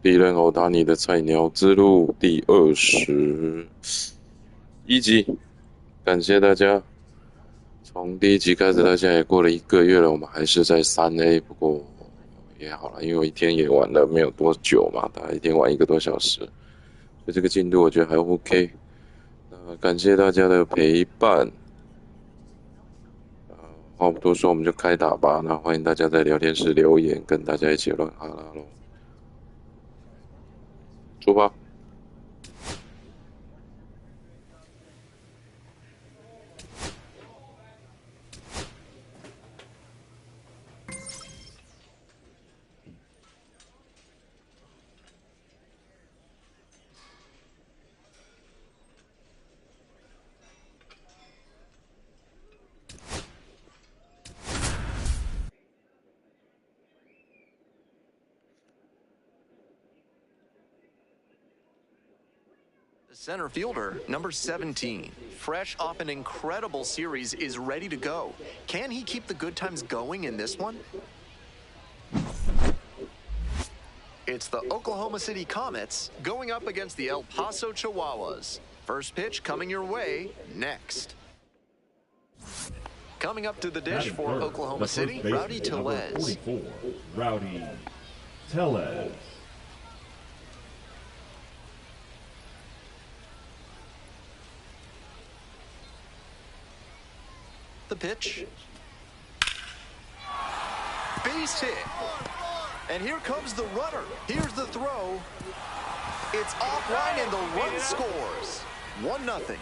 Dylan Ōtani的菜鸟之路第21集，感谢大家。从第1集开始到现在也过了1个月了，我们还是在3A， 不过也好了，因为我一天也玩了没有多久嘛，大概一天玩1个多小时，所以这个进度我觉得还 OK。感谢大家的陪伴。话不多说，我们就开打吧。那欢迎大家在聊天室留言，跟大家一起乱哈拉喽。出发。Center fielder, number 17, fresh off an incredible series, is ready to go. Can he keep the good times going in this one? It's the Oklahoma City Comets going up against the El Paso Chihuahuas. First pitch coming your way next. Coming up to the dish for Oklahoma City, Rowdy Tellez. Rowdy Tellez. The pitch. Base hit. And here comes the runner. Here's the throw. It's offline and the run scores. 1-0.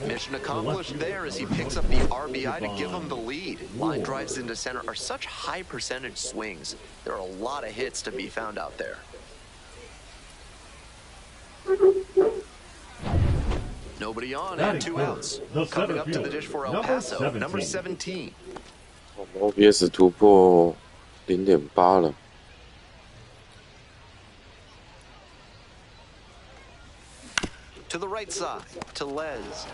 Mission accomplished there as he picks up the RBI to give him the lead. Line drives into center are such high percentage swings. There are a lot of hits to be found out there. Nobody on and 2 outs. Coming up to the dish for El Paso, number 17. OPS 突破 0.8 了。To the right side, Tellez.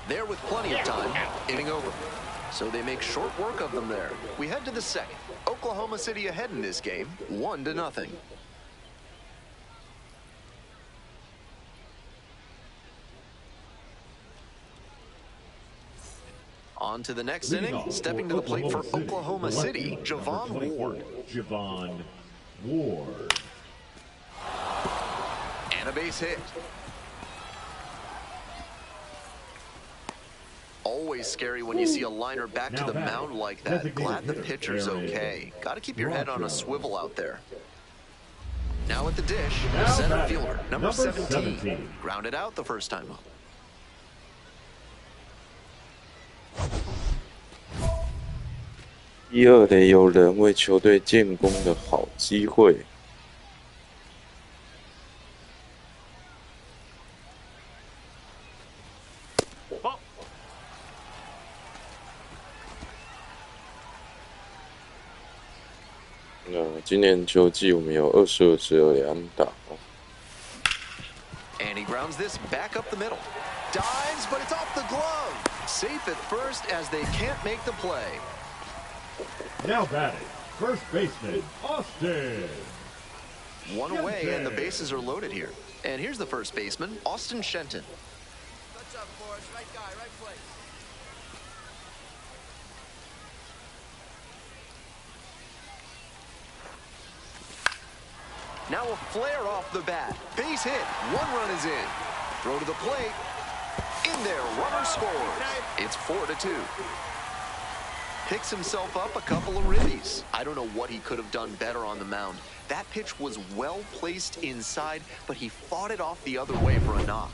There with plenty of time, inning over. So they make short work of them there. We head to the second. Oklahoma City ahead in this game, 1-0. On to the next inning, stepping to the plate for Oklahoma City, Javon Ward. Javon Ward. And a base hit. Always scary when you see a liner back to the mound like that. Glad the pitcher's okay. Got to keep your head on a swivel out there. Now at the dish, center fielder, number 17. Grounded out the first time up. 1、2垒有人为球队建功的好机会。今年球季我们有22支2垒安打。And he grounds this back up the middle. Dives, but it's off the glove. Safe at first as they can't make the play. Now batting, first baseman, Austin. One away, and the bases are loaded here. And here's the first baseman, Austin Shenton. What's up, Forrest? Right guy, right place. Now a flare off the bat. Base hit. 1 run is in. Throw to the plate. In there, runner scores. It's 4-2. Picks himself up a couple of ribbies. I don't know what he could have done better on the mound. That pitch was well placed inside, but he fought it off the other way for a knock.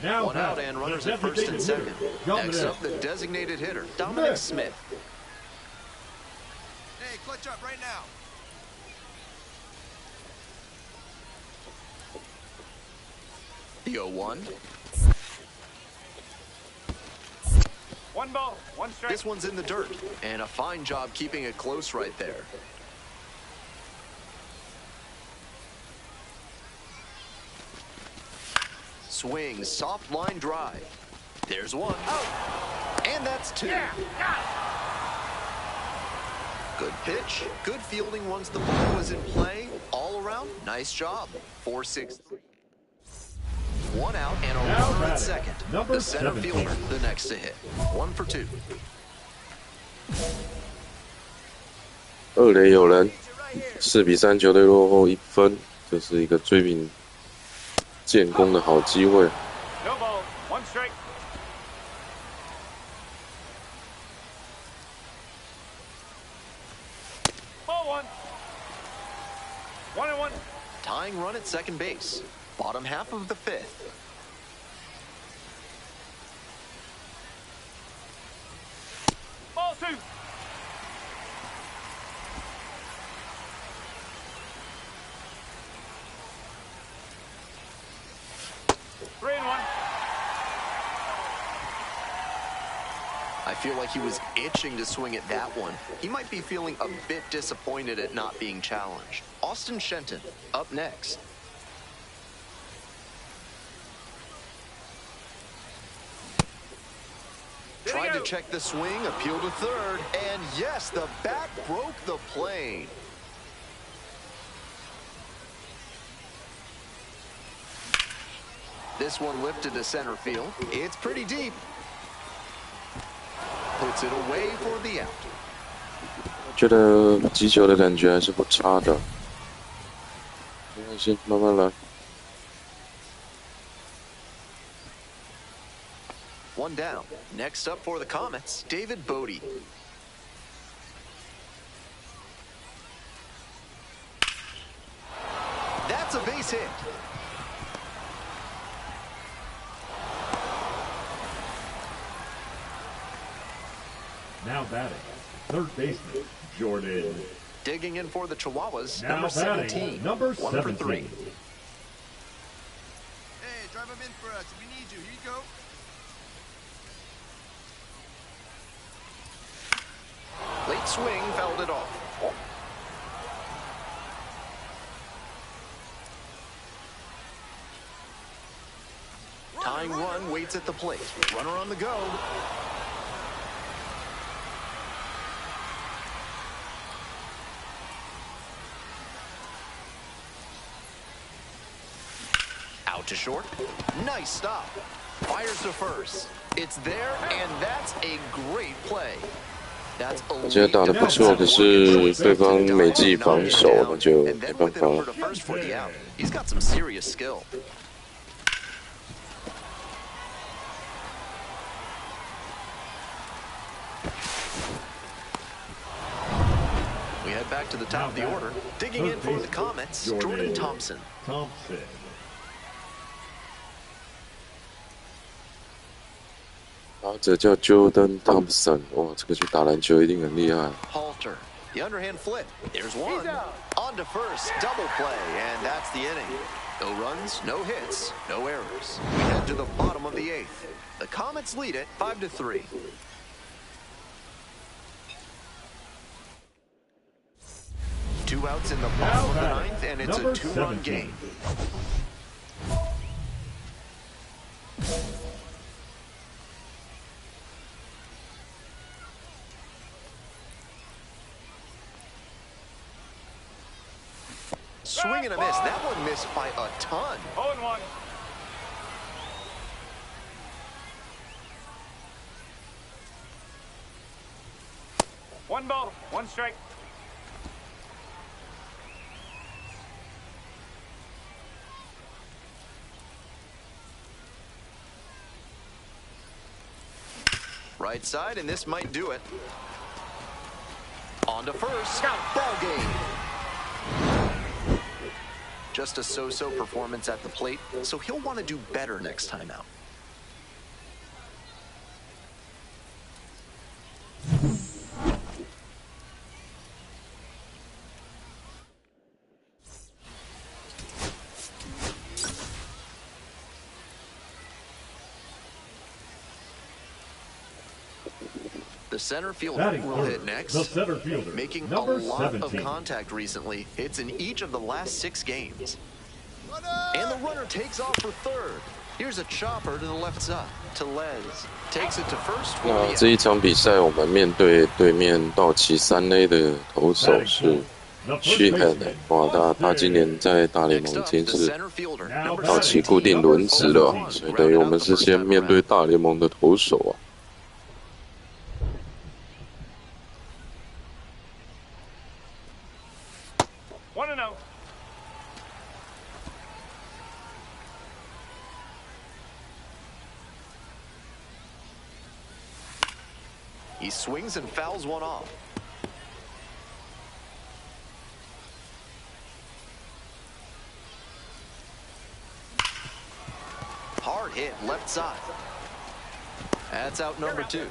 Now 1 out and runners at first and second. Next up, the designated hitter, Dominic Smith. Hey, clutch up right now. The 0-1. 1 ball, 1 strike. This one's in the dirt, and a fine job keeping it close right there. Swing, soft line drive. There's 1. Out. And that's 2. Good pitch. Good fielding once the ball was in play. Nice job. 4-6. One out and a runner at second. The center fielder, the next to hit. 1 for 2. 二垒有人，4-3，球队落后1分，这是一个追平建功的好机会。No ball, 1 strike. Ball 1. 1-1. Tying run at second base. Bottom half of the 5th. Ball 2. 3-1. I feel like he was itching to swing at that one. He might be feeling a bit disappointed at not being challenged. Austin Shenton, up next. Tried to check the swing, appeal to third, and yes, the bat broke the plane. This one lifted to center field. It's pretty deep. Puts it away for the out. 觉得击球的感觉还是不差的，没关系，慢慢来。One down. Next up for the Comets, David Bodie. That's a base hit. Now batting, third baseman, Jordan. Digging in for the Chihuahuas, Now number batting, 17. number 1 for 3. 17. Hey, drive him in for us. We need you. Here you go. Late swing, fouled it off. Tying run waits at the plate. Runner on the go. Out to short. Nice stop. Fires to first. It's there, and that's a great play. 我觉得打得不错，可是对方没记防守，那就没办法了。He's got some serious skill. We head back to the top of the order. Digging in for the Comets, Jordan Thompson. 打者叫 Jordan Thompson， 哇，这个去打篮球一定很厉害。Halter, the underhand flip. There's one. On to first, double play, and that's the inning. No runs, no hits, no errors. We head to the bottom of the 8th. The Comets lead it 5-3. Two outs in the bottom of the 9th, and it's a 2-run game. Swing and a miss. That one missed by a ton. 0-1. One ball, 1 strike. Right side, and this might do it. On to first. Ball game. Just a so-so performance at the plate, so he'll want to do better next time out. The center fielder will hit next. The center fielder, making a number lot 17. of contact recently. Hits in each of the last 6 games. And the runner takes off for third. Here's a chopper to the left side. Tellez takes it to first. 那这一场比赛，我们面对对面道奇3A 的投手是虚狠欸，哇，他今年在大联盟已经是到期固定轮值了，所以等于我们是先面对大联盟的投手啊。1-0. He swings and fouls one off. Hard hit left side. That's out number 2.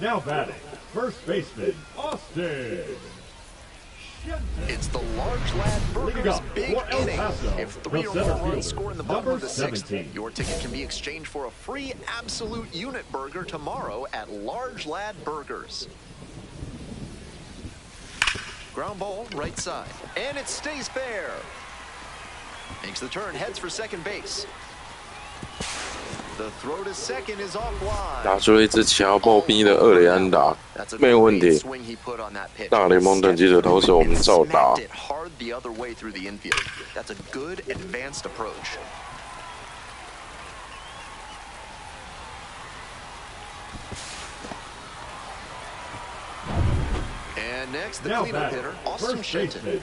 Now batting, first baseman, Austin. It's the large lad burger's big inning. If 3 or more runs score in the bottom of the 6th, your ticket can be exchanged for a free absolute unit burger tomorrow at Large Lad Burgers. Ground ball, right side. And it stays fair. Makes the turn, heads for second base. The throw to second is offline. 打出了一支强爆逼的2垒安打，没有问题。大联盟等级的投手我们照打。Hard the other way through the infield. That's a good advanced approach. And next, the cleanup hitter, Austin Shenton.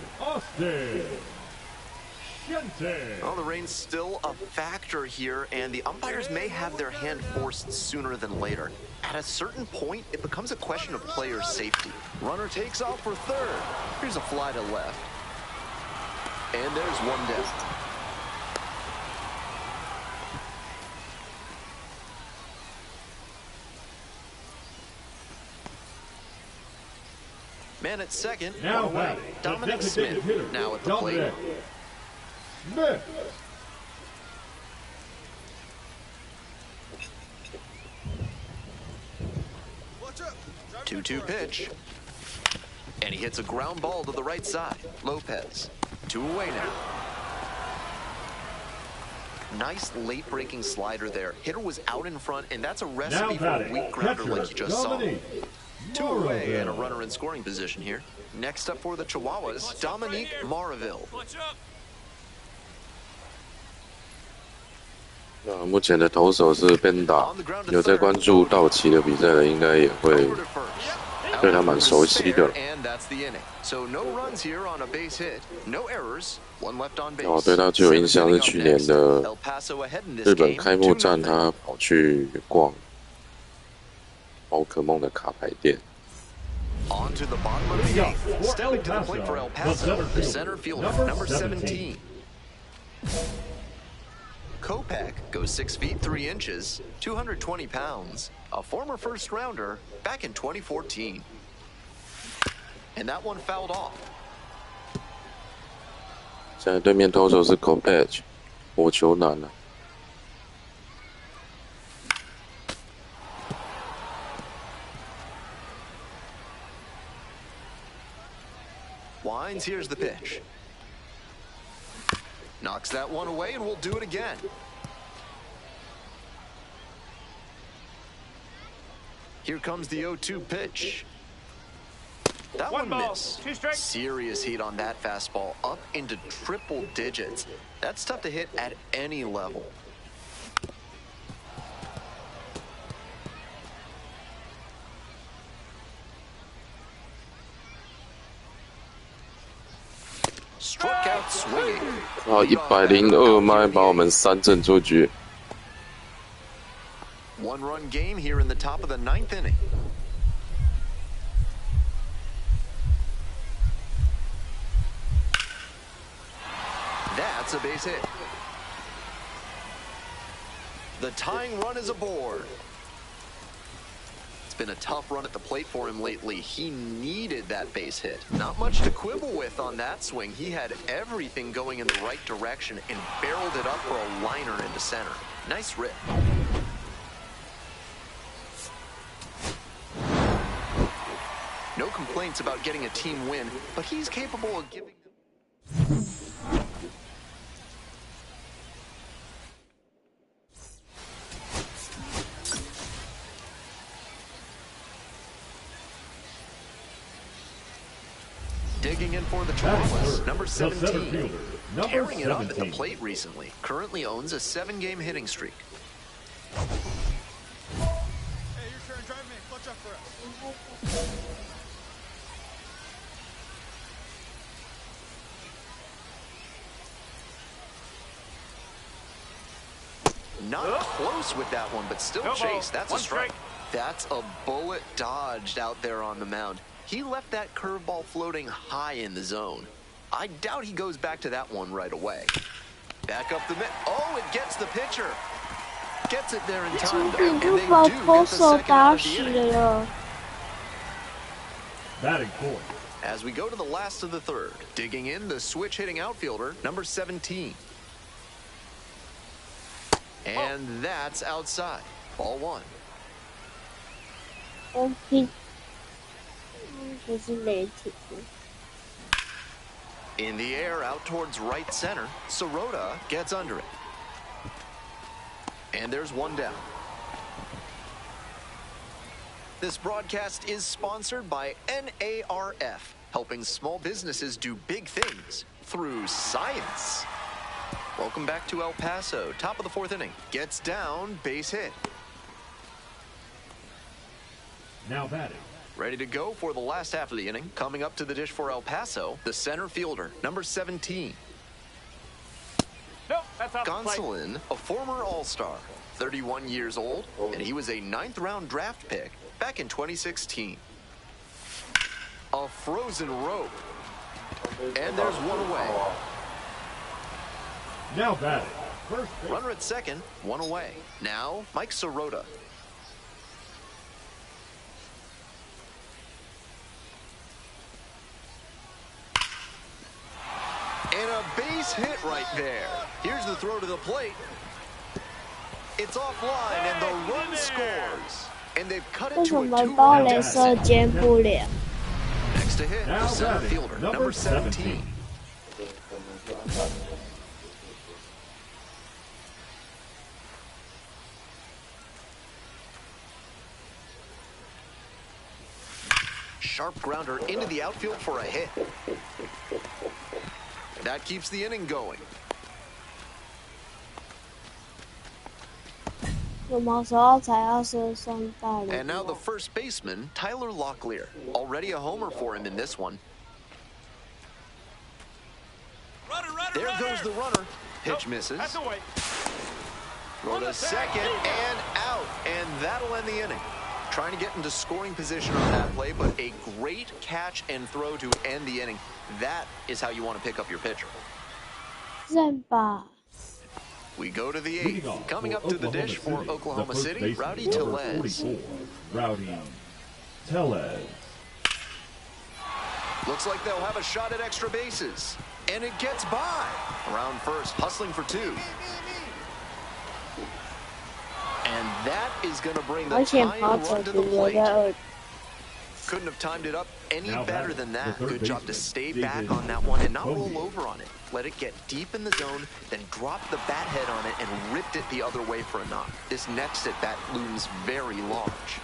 Well, the rain's still a factor here, and the umpires may have their hand forced sooner than later. At a certain point, it becomes a question of player safety. Runner takes off for third. Here's a fly to left. And there's one down. Man at second, Now away. Dominic Smith now at the plate. Smith. 2-2 pitch. And he hits a ground ball to the right side. Lopez. 2 away now. Nice late breaking slider there. Hitter was out in front, and that's a recipe for a weak grounder like you just saw. 2 away and a runner in scoring position here. Next up for the Chihuahuas, Dominique Maraville. 那目前的投手是边打，有在关注道奇的比赛的，应该也会对他蛮熟悉的。我对他最有印象是去年的日本开幕战，他跑去逛宝可梦的卡牌店。On to the bottom of the 8th. Stepping to the plate for El Paso, the center fielder, number 17. Kopech goes 6 feet 3 inches, 220 pounds, a former first rounder back in 2014. And that one fouled off. 现在对面投手是 Kopech， 火球男啊。Wines, here's the pitch. Knocks that one away, and we'll do it again. Here comes the 0-2 pitch. That one missed. Serious heat on that fastball, up into triple digits. That's tough to hit at any level. Struck out swinging. 然后102迈把我们3振出局。One-run game here in the top of the 9th inning. That's a base hit. The tying run is aboard. It's been a tough run at the plate for him lately. He needed that base hit. Not much to quibble with on that swing. He had everything going in the right direction and barreled it up for a liner into center. Nice rip. No complaints about getting a team win, but he's capable of giving them... Digging in for the Twirlers, number The center 17. fielder, number Tearing it up at the 17. plate recently. Currently owns a 7-game hitting streak. Hey, your turn. Drive me. Clutch up for us. Not close with that one, but still No ball. chase. That's a One strike. strike. That's a bullet dodged out there on the mound. He left that curveball floating high in the zone. I doubt he goes back to that one right away. Back up the mid. Oh, it gets the pitcher. Gets it there in 从 time. 顶 And 就 they 把 do 投 get the 手 second 打 out of the 死 inning. 了。 Batting fourth. As we go to the last of the third, digging in the switch hitting outfielder, number 17. And that's outside. Ball one. 公平，这是雷霆。 In the air, out towards right center. Sirota gets under it. And there's one down. This broadcast is sponsored by NARF, helping small businesses do big things through science. Welcome back to El Paso. Top of the fourth inning. Gets down, base hit. Now batting. Ready to go for the last half of the inning. Coming up to the dish for El Paso, the center fielder, number 17. Nope, that's off the plate. Gonsolin, a former All-Star, 31 years old, and he was a 9th-round draft pick back in 2016. A frozen rope. And there's one away. Now batting. First base. Runner at second, one away. Now, Mike Sirota. And a base hit right there. Here's the throw to the plate. It's offline, and the run scores. And they've cut it 为 to 什 a 么 2-run 高雷射 deficit. 接不了？ Next to hit, the Now center batting, fielder, number number 17. Sharp grounder into the outfield for a hit. That keeps the inning going. 什么时候才要升上大联 And now the 盟？ first baseman, Tyler Locklear. Already a homer for him in this one. There goes the runner. Pitch misses. That's away. Throw to second and out. And that'll end the inning. Trying to get into scoring position on that play, but a great catch and throw to end the inning. That is how you want to pick up your pitcher. 认吧。 We go to the Leading eighth. off Coming for up to the Oklahoma dish for City, Oklahoma the first City, baseman, Rowdy number Tellez. 44, Rowdy Tellez. Looks like they'll have a shot at extra bases. And it gets by. Around first, hustling for two. And that is going to bring the 而且 tying 跑者 run to 只 the 留 plate. 在二， Couldn't have timed it up any Now better batting, than the that. third Good job to baseman, stay David back on that one and not roll Bowie. over on it. Let it get deep in the zone, then drop the bat head on it and ripped it the other way for a knock. This next at bat looms very large.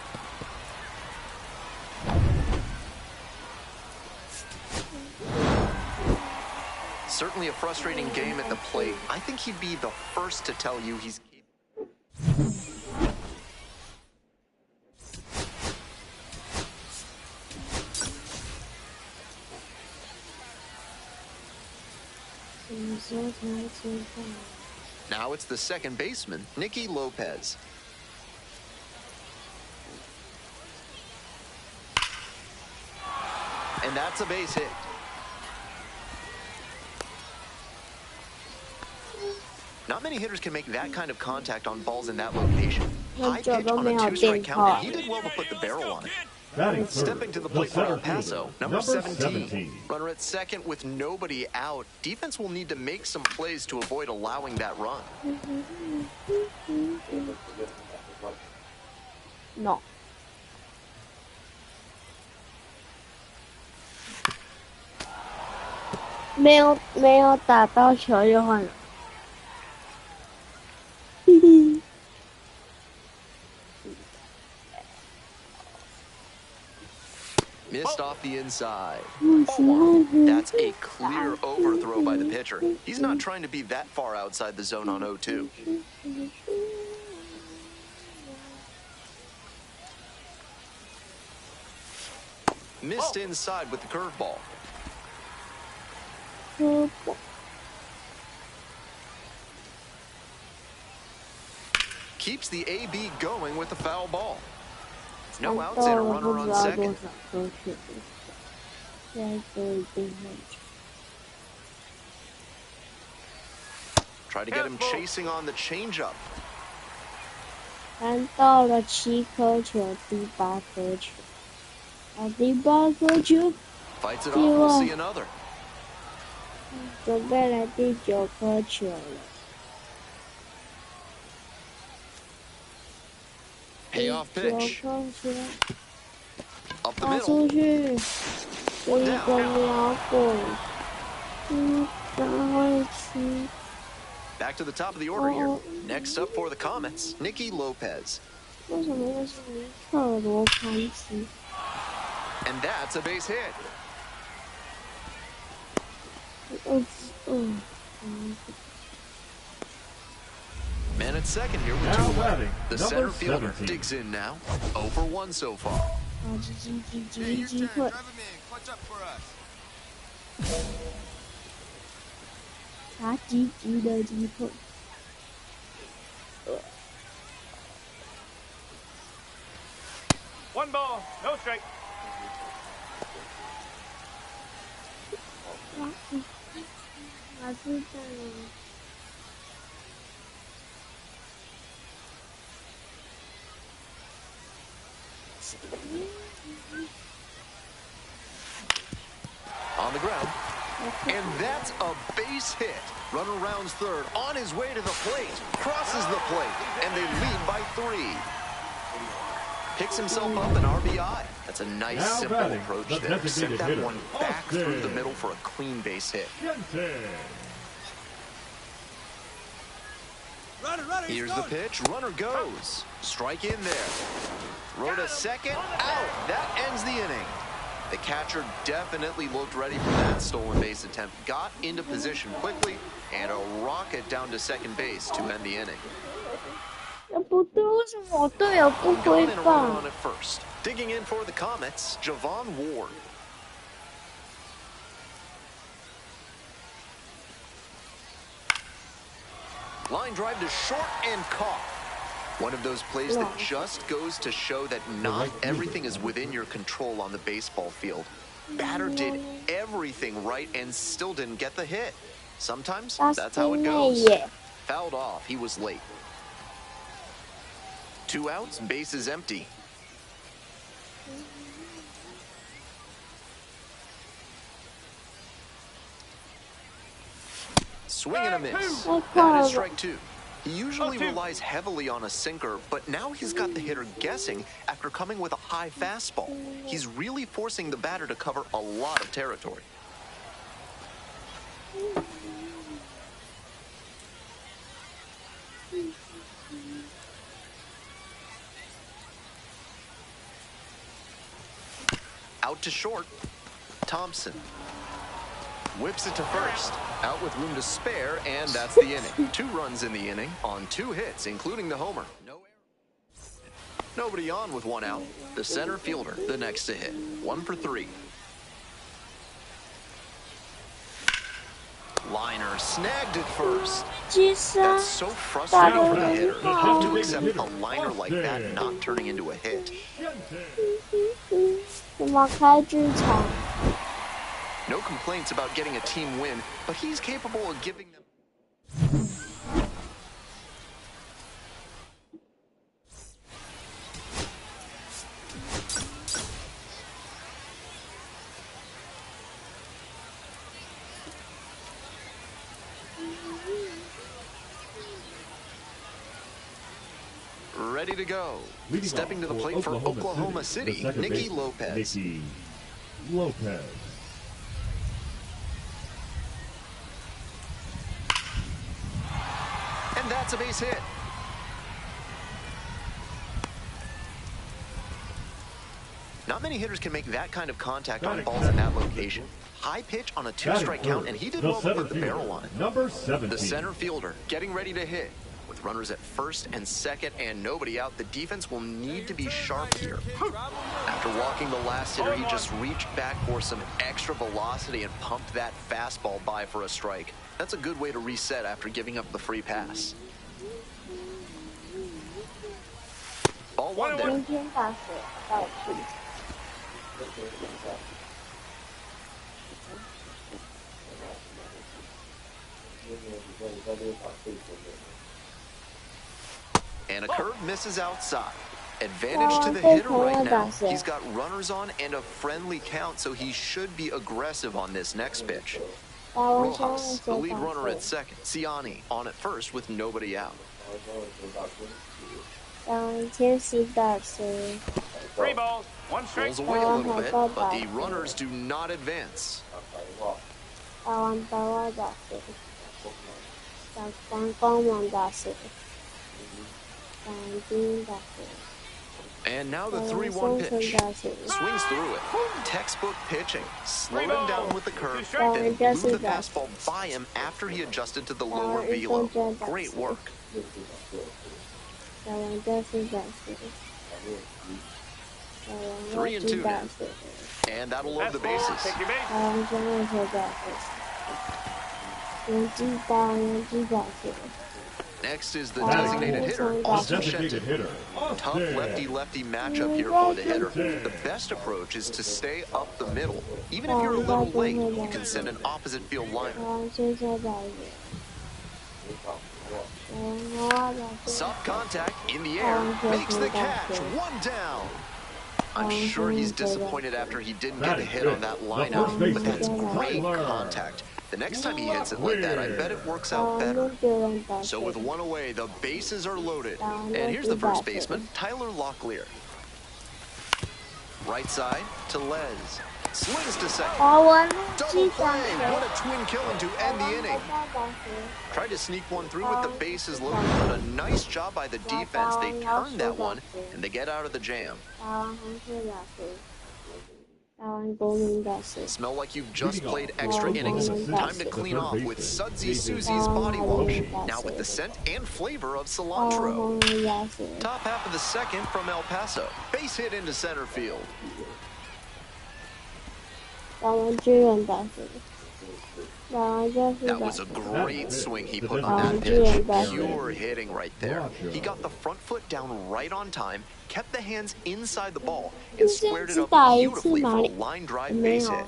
Certainly a frustrating game at the plate. I think he'd be the first to tell you he's... Now it's the second baseman, Nicky Lopez. And that's a base hit. Not many hitters can make that kind of contact on balls in that location. High pitch on a 2-strike count, and he did well to put the barrel on it. Batting Stepping third, to the the plate for El center Paso, fielder, number 17. 17. Runner at second with nobody out. Defense will need to make some plays to avoid allowing that run. no， 没有打到球就换了。Missed off off the inside. Ball one. That's a clear overthrow by the pitcher. He's not trying to be that far outside the zone on 0-2. Missed inside with the curveball. Keeps the AB going with the foul ball. No outs and a runner on second. Try to get him chasing on the changeup. 看到了7颗球，第8颗球，第8颗球， Fights it off, we'll see another. 准备来第9颗球了。 Payoff pitch. Up the 打出 middle. 去，这一个秒滚，赶快吃。 Back to the top of the order here. Next up for the Comets, Nicky Lopez. 为什么又是尼克罗潘斯？ And that's a base hit. Man at second here with Now 2 away. batting, The number center fielder 17. digs in now. 0 for 1 so far. 机会。 Drive him in. Clutch up for us. 他积极的机会。 1 ball, no strike. 我知道了。 On the ground. And that's a base hit. Runner rounds third, on his way to the plate, crosses the plate, and they lead by 3. Picks himself up an RBI. That's a nice, Now simple batting, approach the there. Sent designated that hitter, one back through the Austin. middle for a clean base hit. Runner, he's Here's the going. pitch. Runner goes. Strike in there. Throw to second. Out. That ends the inning. The catcher definitely looked ready for that stolen base attempt. Got into position quickly and a rocket down to second base to end the inning. 不对，为什么我队友不 Gone 挥 and a runner 棒 on？ at first. Digging in for the Comets, Javon Ward. Line drive to short and caught. One of those plays that just goes to show that not everything is within your control on the baseball field. Batter did everything right and still didn't get the hit. Sometimes that's how it goes. Fouled off, he was late. 2 outs, bases empty. Swing and a miss. That is strike 2. He usually relies heavily on a sinker, but now he's got the hitter guessing after coming with a high fastball. He's really forcing the batter to cover a lot of territory. Out to short. Thompson. Whips it to first. Out with room to spare, and that's the inning. 2 runs in the inning on 2 hits, including the homer. No error. Nobody on with 1 out. The center fielder, the next to hit. 1 for 3. Liner snagged it first. That's so frustrating for the hitter. To accept a liner like that not turning into a hit. 怎么开剧场？ No complaints about getting a team win, but he's capable of giving them. Ready to go. Stepping to the plate for Oklahoma City, Nicky Lopez. Nicky Lopez. And that's a base hit. Not many hitters can make that kind of contact on balls in that location. High pitch on a 2-strike count, and he did well to put the barrel on it. Number 17. The center fielder getting ready to hit. With runners at first and second and nobody out, the defense will need to be sharp here. After walking the last hitter, he just reached back for some extra velocity and pumped that fastball by for a strike. That's a good way to reset after giving up the free pass. Ball one there. 明天大学要去。 And a curve misses outside. Advantage to the hitter right now. He's got runners on and a friendly count, so he should be aggressive on this next pitch. Rojas, the lead runner at second. Siani on at first with nobody out. 3 balls, 1 strike. Pulls away a little bit, but the runners do not advance. And now the 3-1 pitch. Swings through it. Textbook pitching. Slow him down with the curve, then move the fastball by him after he adjusted to the lower velo. Great work. 3-2 now. And that'll load the bases. Take your base. Next is the designated hitter, Austin Shenton. Tough lefty-lefty matchup here for the hitter. The best approach is to stay up the middle. Even if you're a little late, you can send an opposite field liner. Soft contact in the air, makes the catch, 1 down. I'm sure he's disappointed after he didn't get a hit on that lineup, but that's great contact. The next time he hits it like that, I bet it works out better. So with 1 away, the bases are loaded. And here's the first baseman, Tyler Locklear. Right side to Les. Swings to second. Double play. What a twin killing to end the inning. Tried to sneak one through with the bases loaded, but a nice job by the defense. They turned that one, and they get out of the jam. Smell like you've just played extra innings? Time to clean off with Sudsy Susie's Body Wash. Now with the scent and flavor of cilantro. Top half of the second from El Paso. Base hit into center field. That was a great swing he put on that pitch. Pure hitting right there. He got the front foot down right on time, kept the hands inside the ball, and squared it up beautifully for a line drive base hit.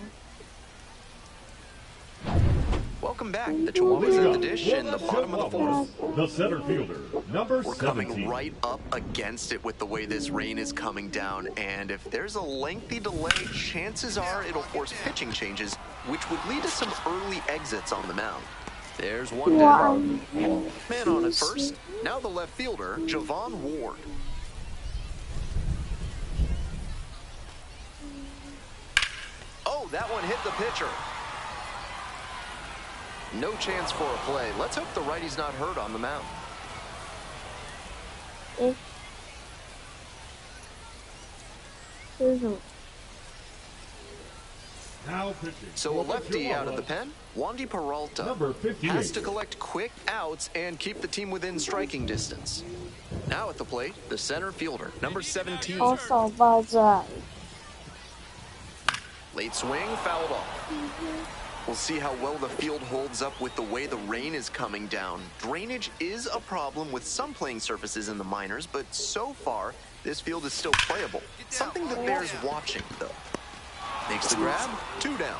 Welcome back. The Chihuahuas in the dish in the bottom of the 4th. The center fielder, number 17. We're coming right up against it with the way this rain is coming down, and if there's a lengthy delay, chances are it'll force pitching changes, which would lead to some early exits on the mound. There's 1 down. Man on at first. Now the left fielder, Javon Ward. Oh, that one hit the pitcher. No chance for a play. Let's hope the righty's not hurt on the mound. Now pitching. So a lefty out of the pen, Wandy Peralta Number 58. has to collect quick outs and keep the team within striking distance. Now at the plate, the center fielder, number 17. Late swing, fouled off. We'll see how well the field holds up with the way the rain is coming down. Drainage is a problem with some playing surfaces in the minors, but so far, this field is still playable. Something that bears watching, though. Makes the grab, 2 down.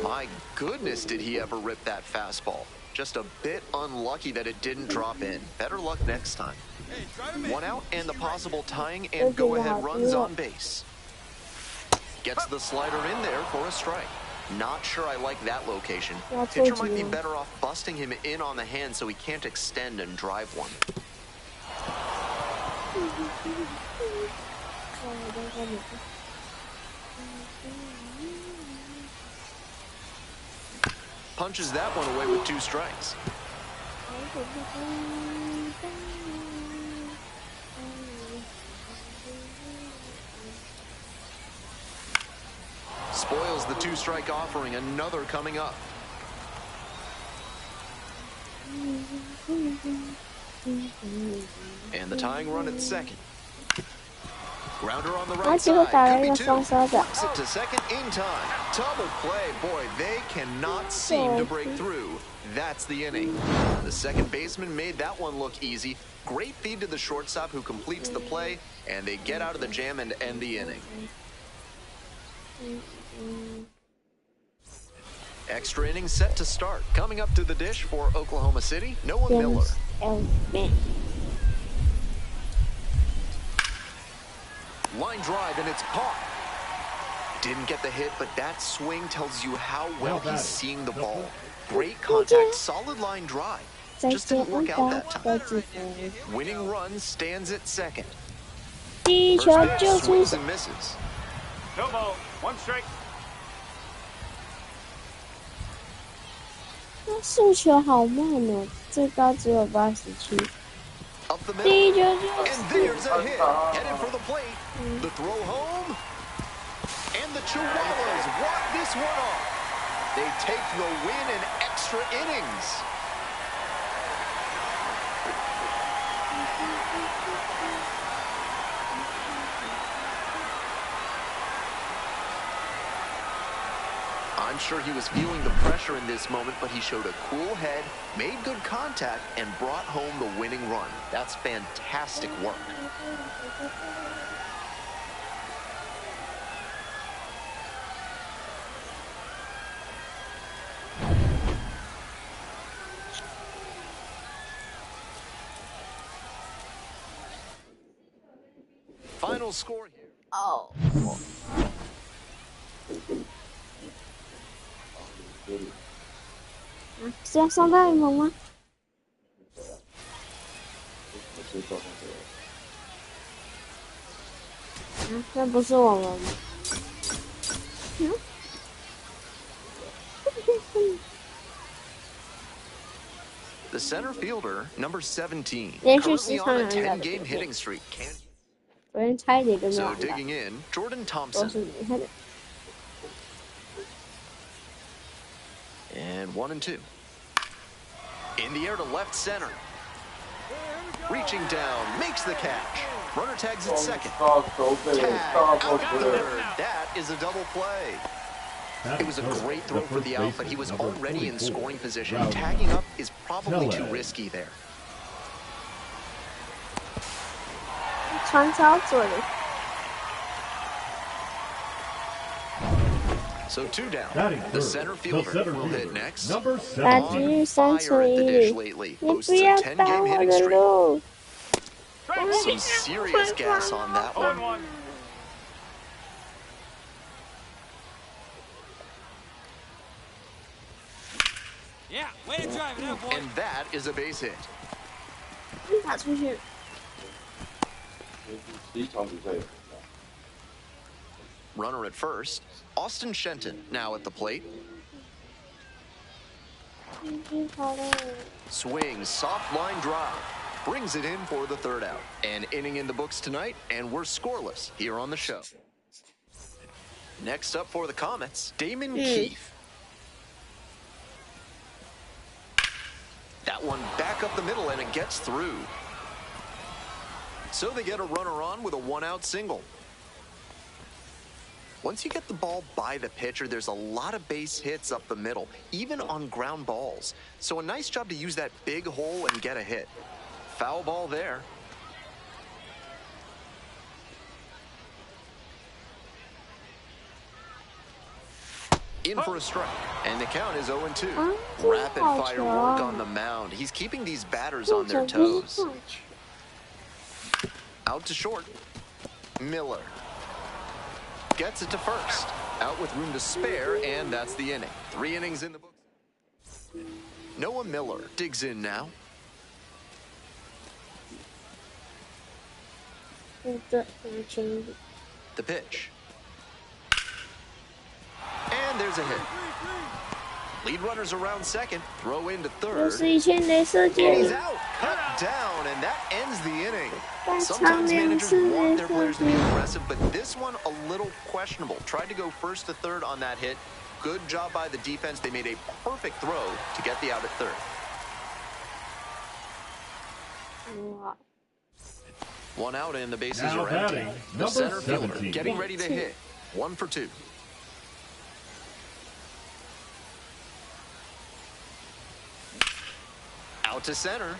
My goodness, did he ever rip that fastball. Just a bit unlucky that it didn't drop in. Better luck next time. 1 out and the possible tying and go-ahead runs on base. Gets the slider in there for a strike. Not sure I like that location. Pitcher might be better off busting him in on the hand so he can't extend and drive one. Punches that one away with 2 strikes. nails the two-strike offering, another coming up. And the tying run at second. Grounder on the right side. Could be two. Works it to second in time. Double play. Boy, they cannot seem to break through. That's the inning. The second baseman made that one look easy. Great feed to the shortstop who completes the play, and they get out of the jam and end the inning. Extra innings set to start. Coming up to the dish for Oklahoma City, Noah Miller. Line drive, and it's caught. Didn't get the hit, but that swing tells you how well he's seeing the ball. Great contact, solid line drive. Just didn't work out that time. Winning run stands at second. First pitch swings and misses. No ball, one strike. 速球好慢哦，最高只有87。 Up the middle, and there's a hit. Headed for the plate. The throw home, and the Chihuahuas walk this one off. They take the win in extra innings. I'm sure he was feeling the pressure in this moment, but he showed a cool head, made good contact, and brought home the winning run. That's fantastic work. Final score here. Oh. 是要上大联盟吗？那不是我们吗？The center fielder, number 17, currently on a 10-game hitting streak. So digging in, Jordan Thompson. And 1-2. In the air to left center. Reaching down, makes the catch. Runner tags at second. Tag out to third. That is a double play. It was a great throw for the out, but he was already in scoring position. Tagging up is probably too risky there. 传超准。 So 2 down. The center fielder will hit next.打击3乘1里，你不要挡我的路。 Some serious gas on that one. Yeah, way to drive it out, boy. And that is a base hit. 打出去。 Runner at first. Austin Shenton now at the plate. Swings, soft line drive. Brings it in for the third out. An inning in the books tonight, and we're scoreless here on the show. Next up for the Comets, Damon Keefe. That one back up the middle, and it gets through. So they get a runner on with a one-out single. Once you get the ball by the pitcher, there's a lot of base hits up the middle, even on ground balls. So a nice job to use that big hole and get a hit. Foul ball there. In for a strike, and the count is 0-2. Rapid fire work on the mound. He's keeping these batters on their toes. Out to short. Miller gets it to first. Out with room to spare, and that's the inning. 3 innings in the books. Noah Miller digs in now. The pitch. And there's a hit. Lead runners around second, throw into 就 third. 是以前镭射 And 箭 he's out, cut down, and that ends the inning. 但长 Sometimes 2 managers 次 want 镭 their 射 players to be 箭， aggressive, but this one a little questionable. Tried to go first to third on that hit. Good job by the defense. They made a perfect throw to get the out at third. 哇， One out and the bases Now are empty. batting, The number center fielder 17. getting ready to hit. 1 for 2. Out to center.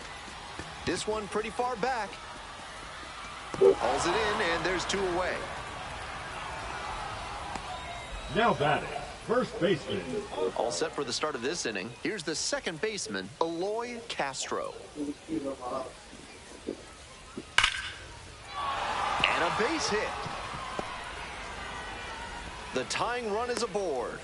This one pretty far back. Hauls it in, and there's 2 away. Now batting, first baseman. All set for the start of this inning. Here's the second baseman, Eloy Castro. And a base hit. The tying run is aboard.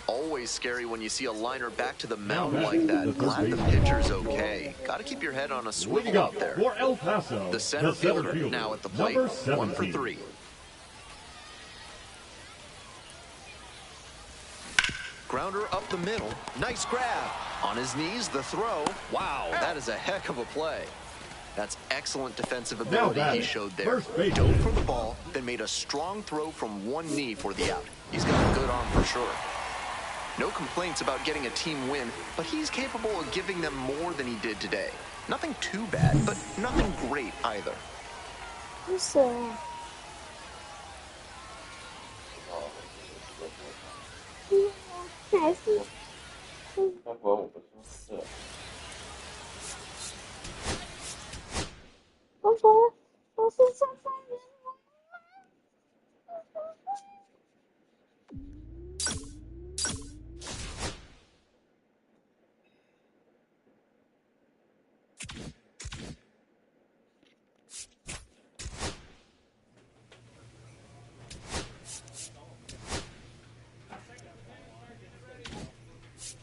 Always scary when you see a liner back to the mound like that. Glad the pitcher's okay. Got to keep your head on a Leading swivel up out there. for El Paso, The center fielder now at the plate. number 1 for 17. 3. Grounder up the middle. Nice grab. On his knees, the throw. Wow, that is a heck of a play. That's excellent defensive ability he showed there. Dove for the ball, then made a strong throw from one knee for the out. He's got a good arm for sure. No complaints about getting a team win, but he's capable of giving them more than he did today. Nothing too bad, but nothing great either. 是谁啊？还是那关我不是我是上班人。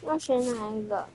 要选哪一个？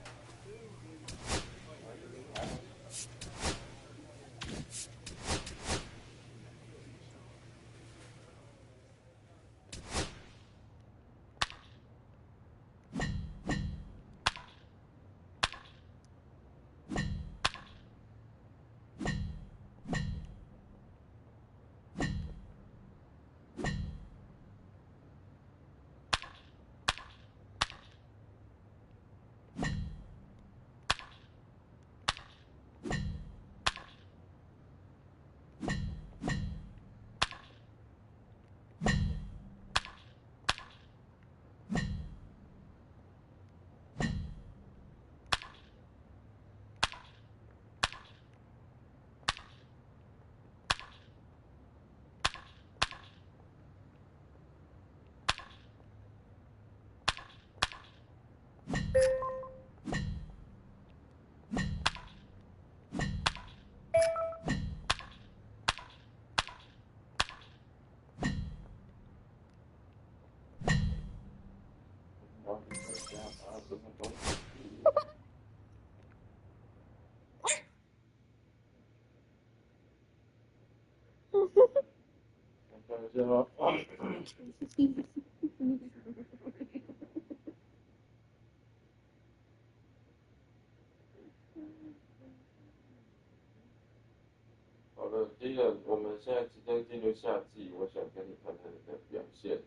好的，第一个，我们现在即将进入夏季，我想跟你谈谈你的表现。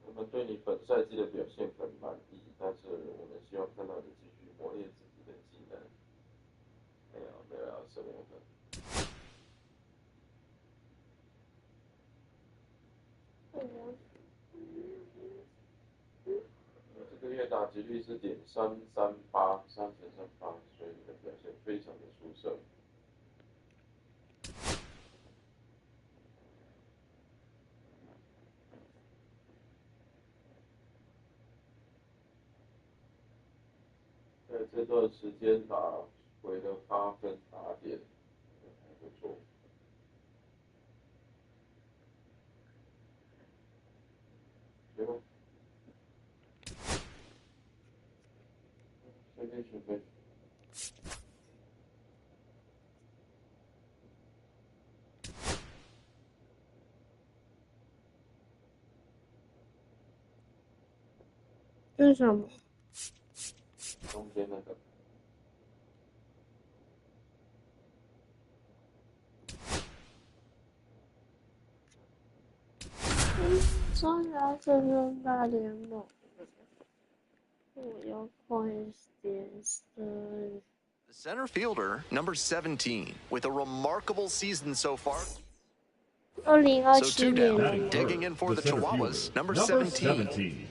我们对你本赛季的表现很满意，但是我们希望看到你继续磨练自己的技能。没有要什么的。这个月打击率是.338，所以你的表现非常的出色。在这段时间打回了8分打点，还不错。随便。这是什么？中间那个。生涯这个大联盟，我要快点升。 The center fielder, number 17, with a remarkable season so far. 2027 So two down, 年， digging in for the Chihuahuas, number 17.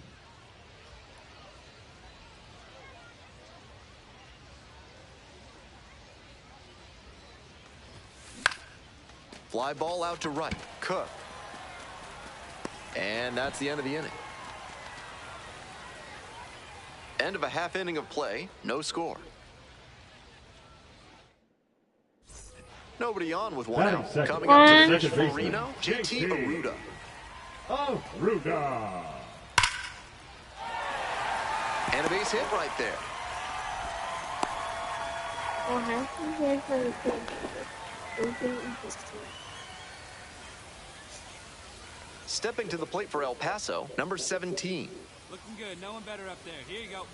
Fly ball out to right, Cook. And that's the end of the inning. End of a half inning of play, no score. Nobody on with one out. Coming up to the dish for Reno, JT Aruda. Aruda. And a base hit right there. 我还是先看看我就一直说。 Stepping to the plate for El Paso, number 17. Looking good. No one better up there. Here you go.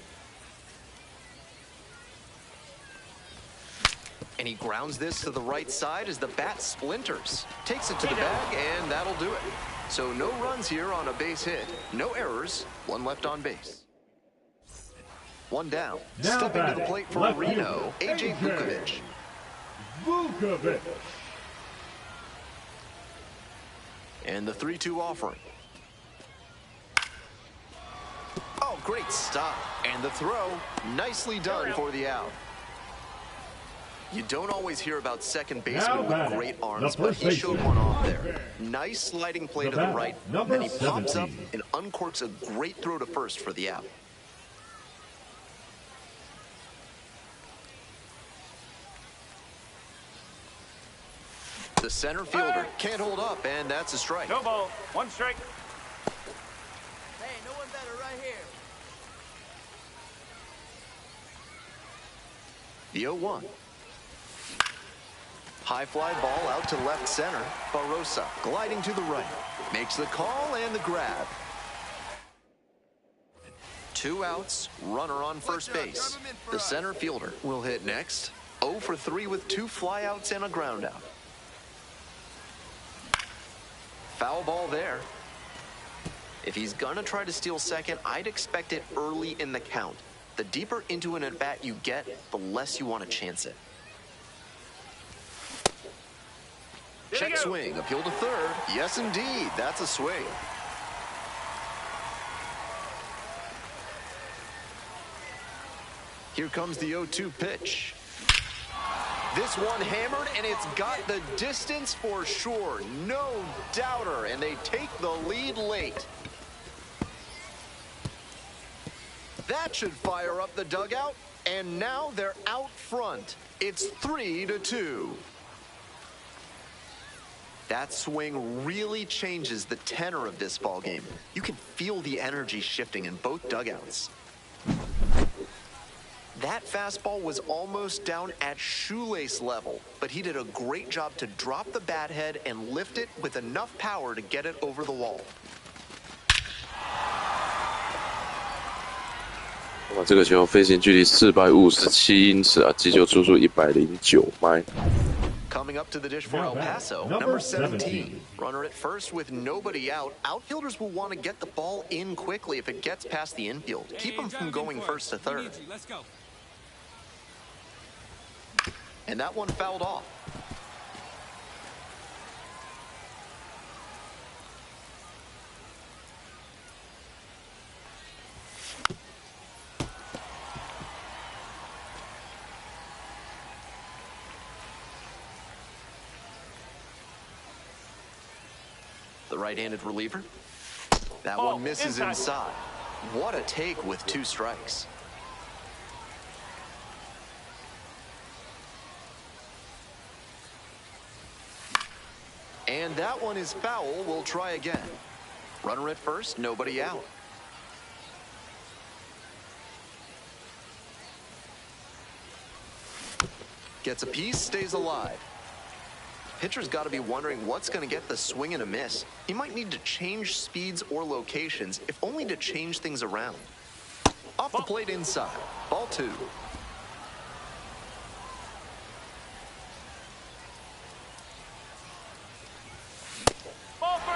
And he grounds this to the right side as the bat splinters. Takes it to the bag, and that'll do it. So no runs here on a base hit. No errors. One left on base. One down. Now Stepping to the batting, plate for left Reno, fielder, AJ Vukovic. Vukovic. And the 3-2 offering. Oh, great stop. And the throw, nicely done for the out. You don't always hear about second basemen with great arms, but he showed one off there. Nice sliding play to the right, then he pops up and uncorks a great throw to first for the out. The center fielder can't hold up, and that's a strike. No ball. One strike. Hey, no one better right here. The 0-1. High fly ball out to left center. Barosa gliding to the right. Makes the call and the grab. 2 outs, runner on first base. The center fielder will hit next. 0 for 3 with 2 flyouts and a ground out. Foul ball there. If he's gonna try to steal second, I'd expect it early in the count. The deeper into an at-bat you get, the less you want to chance it. Check swing, appeal to third. Yes, indeed, that's a swing. Here comes the 0-2 pitch. This one hammered, and it's got the distance for sure. No doubter, and they take the lead late. That should fire up the dugout, and now they're out front. It's 3-2. That swing really changes the tenor of this ballgame. You can feel the energy shifting in both dugouts. That fastball was almost down at shoelace level, but he did a great job to drop the bat head and lift it with enough power to get it over the wall. 哇，这个球飞行距离457英尺啊，击球出速109迈。 Coming up to the dish for El Paso, number 17. Runner at first with nobody out. Outfielders will want to get the ball in quickly if it gets past the infield. Keep them from going first to third. Let's go. And that one fouled off. The right-handed reliever. That one misses inside. What a take with 2 strikes. And that one is foul. We'll try again. Runner at first, nobody out. Gets a piece, stays alive. Pitcher's got to be wondering what's going to get the swing and a miss. He might need to change speeds or locations, if only to change things around. Off the plate inside. Ball 2. Ball 3.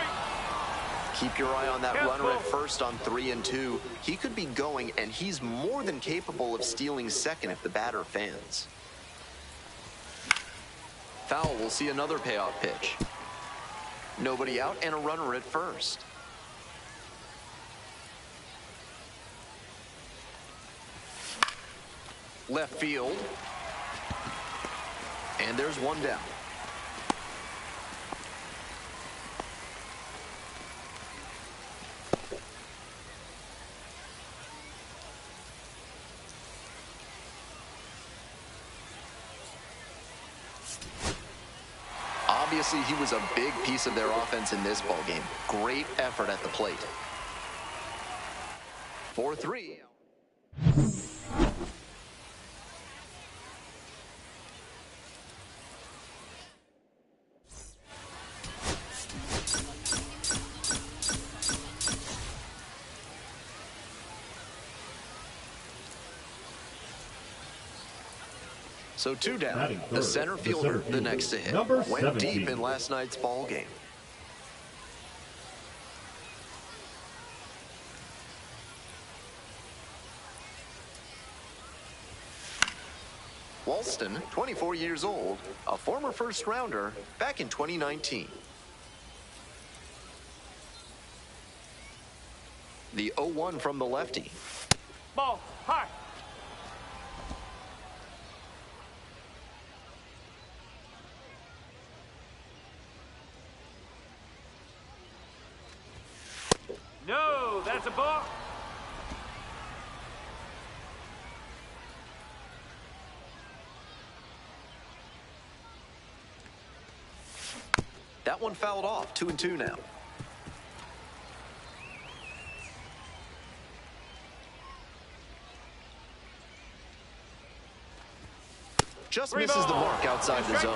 Keep your eye on that runner at first on 3 and 2. He could be going, and he's more than capable of stealing second if the batter fans. Foul will see another payoff pitch. Nobody out and a runner at first. Left field. And there's one down. Obviously, he was a big piece of their offense in this ballgame. Great effort at the plate. 4-3. So 2 down. The center fielder, the next to hit, went deep in last night's ball game. Walston, 24 years old, a former first-rounder back in 2019. The 0-1 from the lefty. Ball high. No, that's a ball. That one fouled off. 2-2 now. Just misses the mark outside the zone.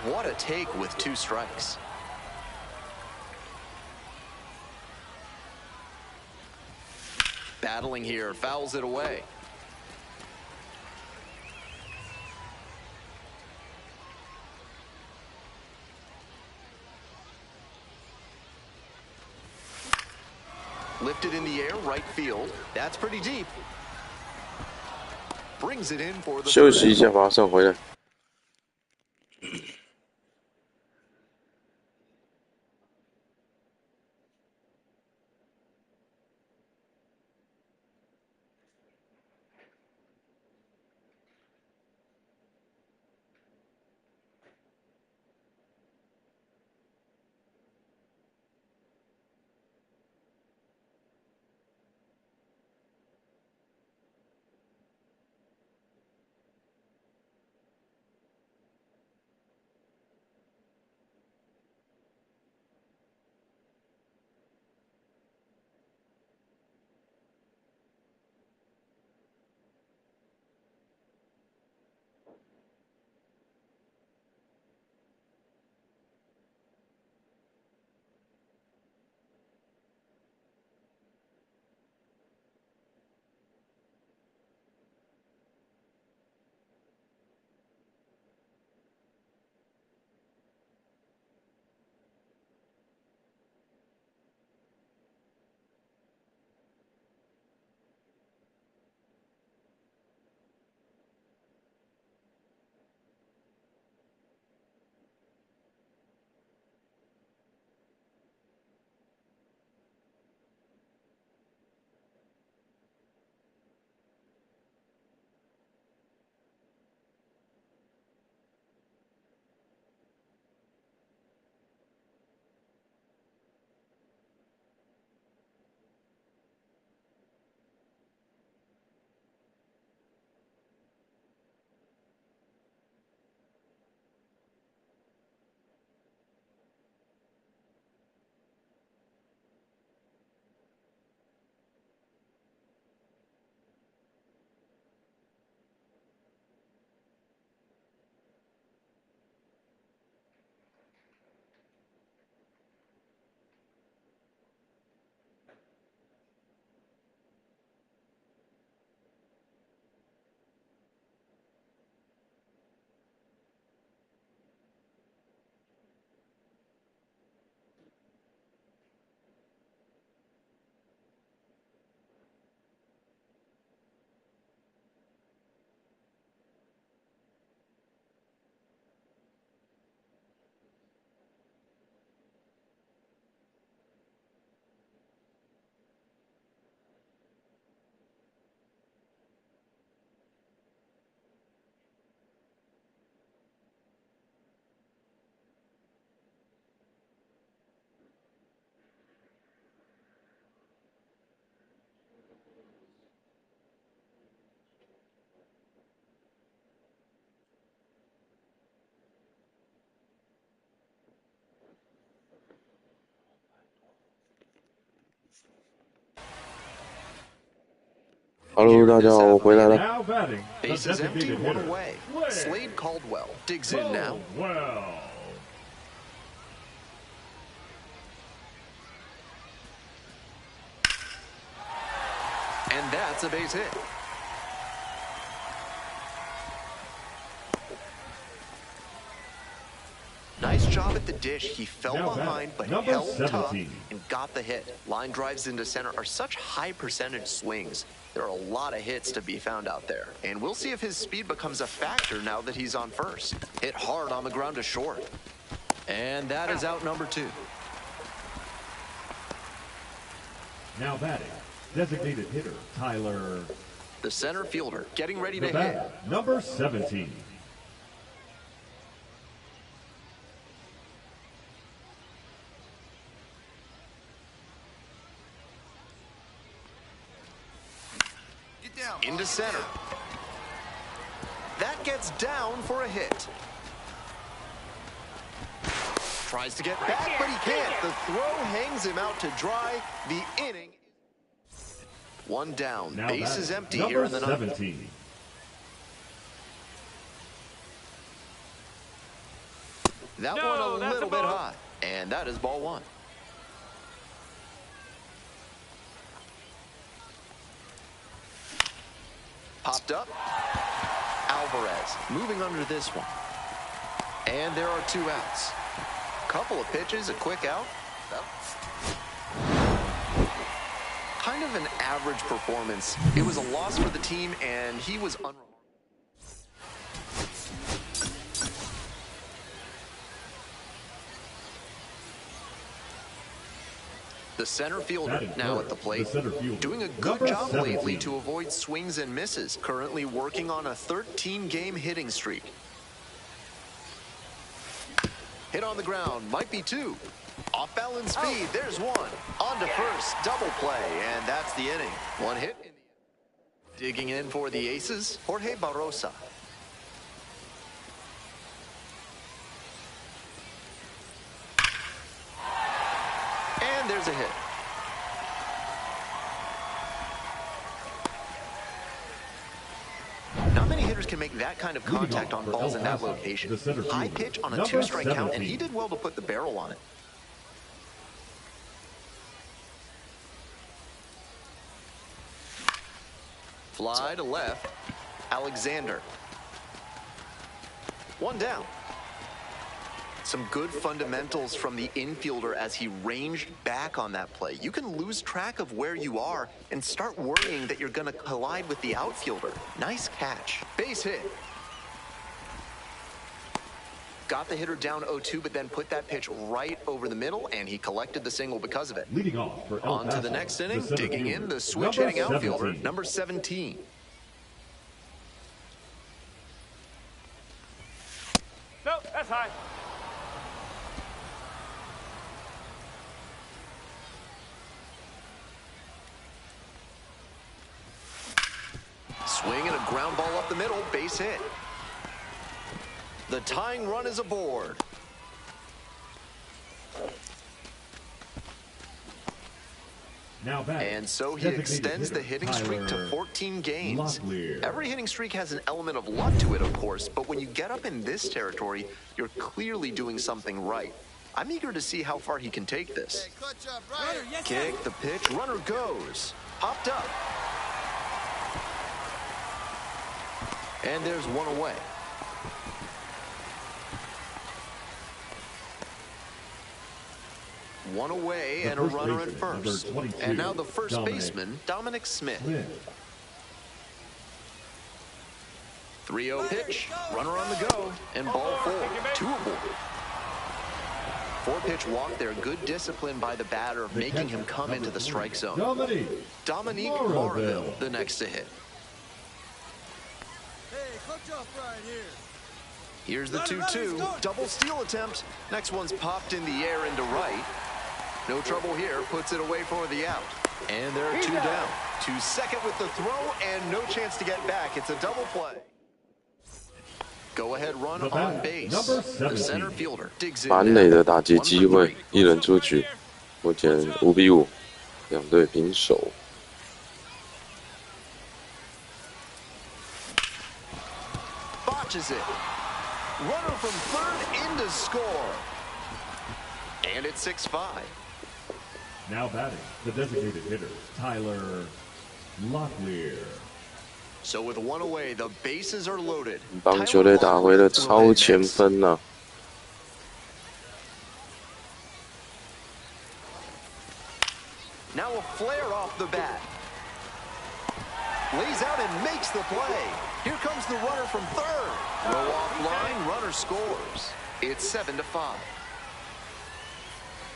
What a take with 2 strikes. Battling here, fouls it away. Lifted in the air, right field. That's pretty deep. Brings it in for the 休息一下，马上回来。Hello， 大家好，我回来了。 Now batting, the Bases empty, designated one hitter. away. Slade Caldwell digs in now. Well. And that's a base hit. Nice job at the dish. He fell Now behind, but number held tough 17. and got the hit. Line drives into center are such high percentage swings. There are a lot of hits to be found out there. And we'll see if his speed becomes a factor now that he's on first. Hit hard on the ground to short. And that is out number 2. Now batting, designated hitter Tyler. The center fielder getting ready The to hit. batter, number 17. Into center. That gets down for a hit. Tries to get back, but he can't. The throw hangs him out to dry. The inning. One down. Now Base batting, is empty number here in the ninth. 17. That No, one a that's little a bit ball. high. And that is ball 1. Popped up. Alvarez moving under this one. And there are 2 outs. Couple of pitches, a quick out. Kind of an average performance. It was a loss for the team, and he was unremarkable. The center fielder Batting now first, at the plate, the center fielder, doing a good number job lately 17. to avoid swings and misses. Currently working on a 13-game hitting streak. Hit on the ground, might be 2. Off balance speed, there's 1. On to first, double play, and that's the inning. 1 hit. Digging in for the aces, Jorge Barrosa. And there's a hit. Not many hitters can make that kind of contact on balls in that location. High pitch on a 2-strike count, and he did well to put the barrel on it. Fly to left. Alexander. 1 down. Some good fundamentals from the infielder as he ranged back on that play. You can lose track of where you are and start worrying that you're going to collide with the outfielder. Nice catch. Base hit. Got the hitter down 0-2, but then put that pitch right over the middle, and he collected the single because of it. Leading off for El On to the Paso, next inning, center digging fielder, in, the switch-hitting number outfielder, 17. number 17. No, that's high. Swing and a ground ball up the middle, base hit. The tying run is aboard. Now batting, And so he designated extends the hitter hitting streak to Tyler 14 games. Locklear. Every hitting streak has an element of luck to it, of course, but when you get up in this territory, you're clearly doing something right. I'm eager to see how far he can take this. Kick, the pitch, runner goes. Popped up. And there's 1 away. One away The and a first runner at baseman, first. number 22, And now the first Dominic baseman, Dominic Smith. Smith. 3-0 pitch, runner on the go, and ball 4, 2 aboard. 4-pitch walk there, good discipline by the batter, making him come into the strike zone. Dominique Marville, the next to hit. Hey, clutch up right here. Here's the 2-2, double steal attempt. Next one's popped in the air into right. No trouble here, puts it away for the out. And there are 2 down. To second with the throw, and no chance to get back. It's a double play. Go ahead run on base. The center fielder digs in. 满垒的打击机会，一人出局，目前5-5。两队平手。Botches it. Runner from third in to score. And it's 6-5. Now batting, the designated hitter, Tyler Locklear. So with one away, the bases are loaded. 棒球队打回了超前分呐、Now a flare off the bat. Lays out and makes the play. Here comes the runner from third. Throw off line, runner scores. It's 7-5.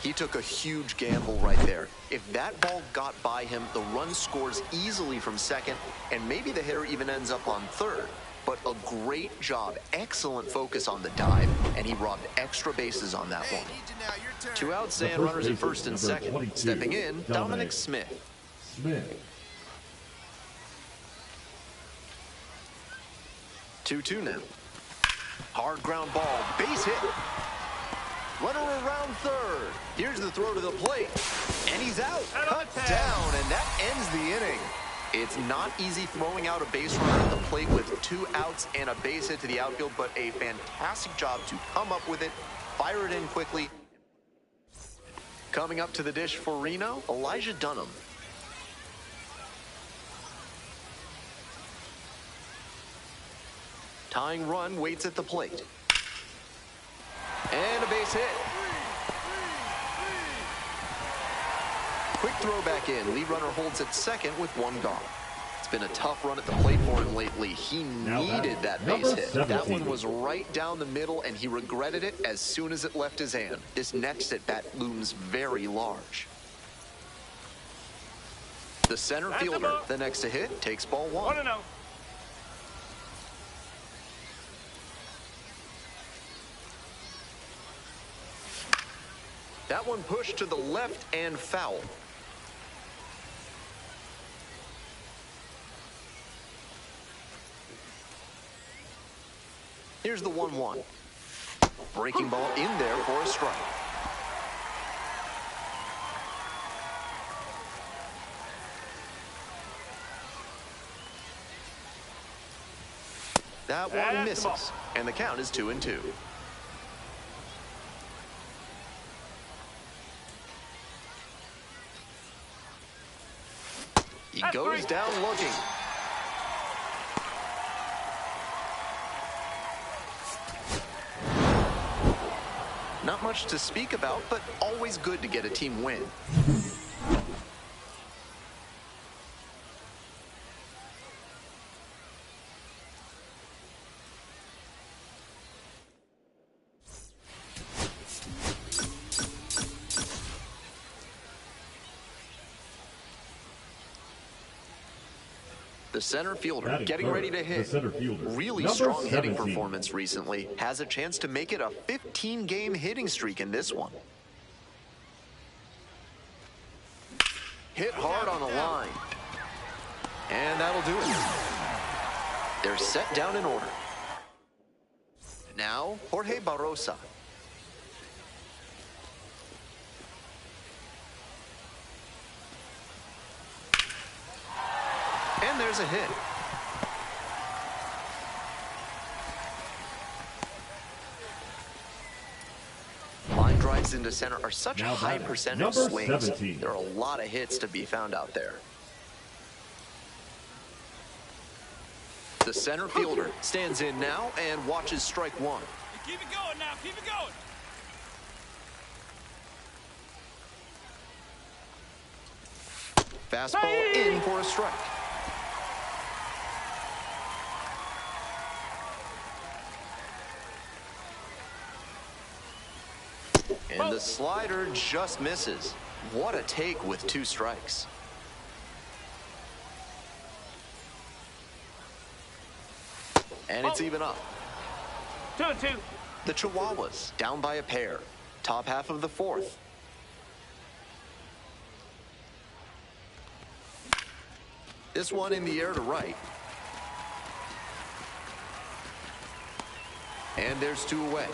He took a huge gamble right there. If that ball got by him, the run scores easily from second, and maybe the hitter even ends up on third. But a great job, excellent focus on the dive, and he robbed extra bases on that one. 2 outs and runners at first and second. Stepping in, Dominic Smith. 2-2 now. Hard ground ball, base hit. Runner around third. Here's the throw to the plate. And he's out. Cut down, and that ends the inning. It's not easy throwing out a base runner at the plate with 2 outs and a base hit to the outfield, but a fantastic job to come up with it, fire it in quickly. Coming up to the dish for Reno, Elijah Dunham. Tying run waits at the plate. And a base hit. Quick throw back in. Lead runner holds at second with 1 gone. It's been a tough run at the plate for him lately. He needed that base hit. That one was right down the middle, and he regretted it as soon as it left his hand. This next at bat looms very large. The center fielder, the next to hit, takes ball 1. 1-0. That one pushed to the left and foul. Here's the 1-1. Breaking ball in there for a strike. That one misses, and the count is 2-2. He goes down looking. Not much to speak about, but always good to get a team win. The center fielder getting ready to hit. Really strong hitting performance recently. Has a chance to make it a 15-game hitting streak in this one. Hit hard on the line. And that'll do it. They're set down in order. Now, Jorge Barrosa. And there's a hit. Line drives into center are such a high percentage swings. There are a lot of hits to be found out there. The center fielder stands in now and watches strike 1. Keep it going now. Keep it going. Fastball in for a strike. And the slider just misses. What a take with 2 strikes. And it's even up. 2-2. The Chihuahuas down by a pair. Top half of the 4th. This one in the air to right. And there's 2 away.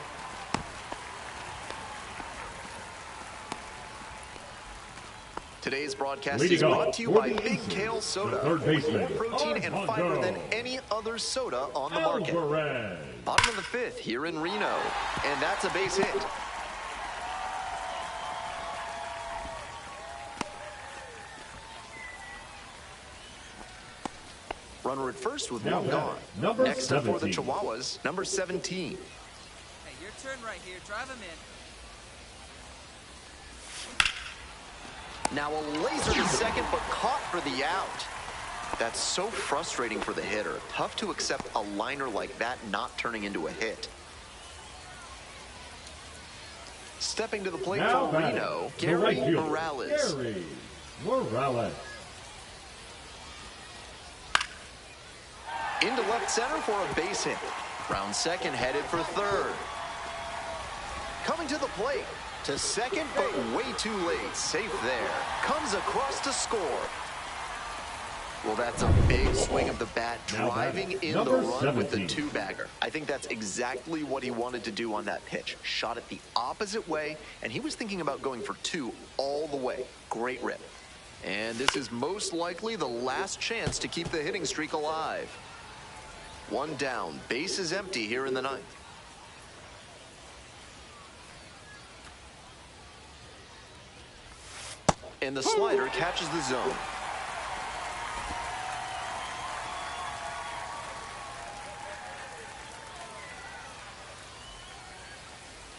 Today's broadcast Leading is brought to you off by for the Big infield, Kale Soda, the third with baseman, more protein and fiber than any other soda on the market. Alvarez. Bottom of the fifth here in Reno, and that's a base hit. Runner at first with one gone. Next up for the Chihuahuas, number 17. Hey, your turn right here. Drive him in. Now a laser to second, but caught for the out. That's so frustrating for the hitter. Tough to accept a liner like that not turning into a hit. Stepping to the plate Now for Reno, Gary Morales. Gary Morales. Into left center for a base hit. Round second headed for third. Coming to the plate. To second, but way too late. Safe there. Comes across to score. Well, that's a big swing of the bat, driving in the run with the two-bagger. I think that's exactly what he wanted to do on that pitch. Shot it the opposite way, and he was thinking about going for two all the way. Great rip. And this is most likely the last chance to keep the hitting streak alive. One down. Base is empty here in the ninth. And the slider catches the zone.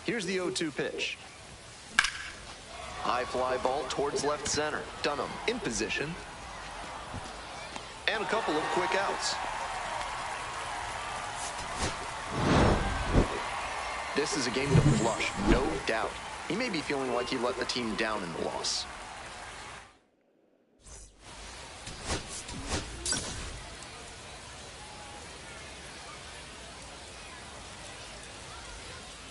Here's the 0-2 pitch. High fly ball towards left center. Dunham in position. And a couple of quick outs. This is a game to flush, no doubt. He may be feeling like he let the team down in the loss.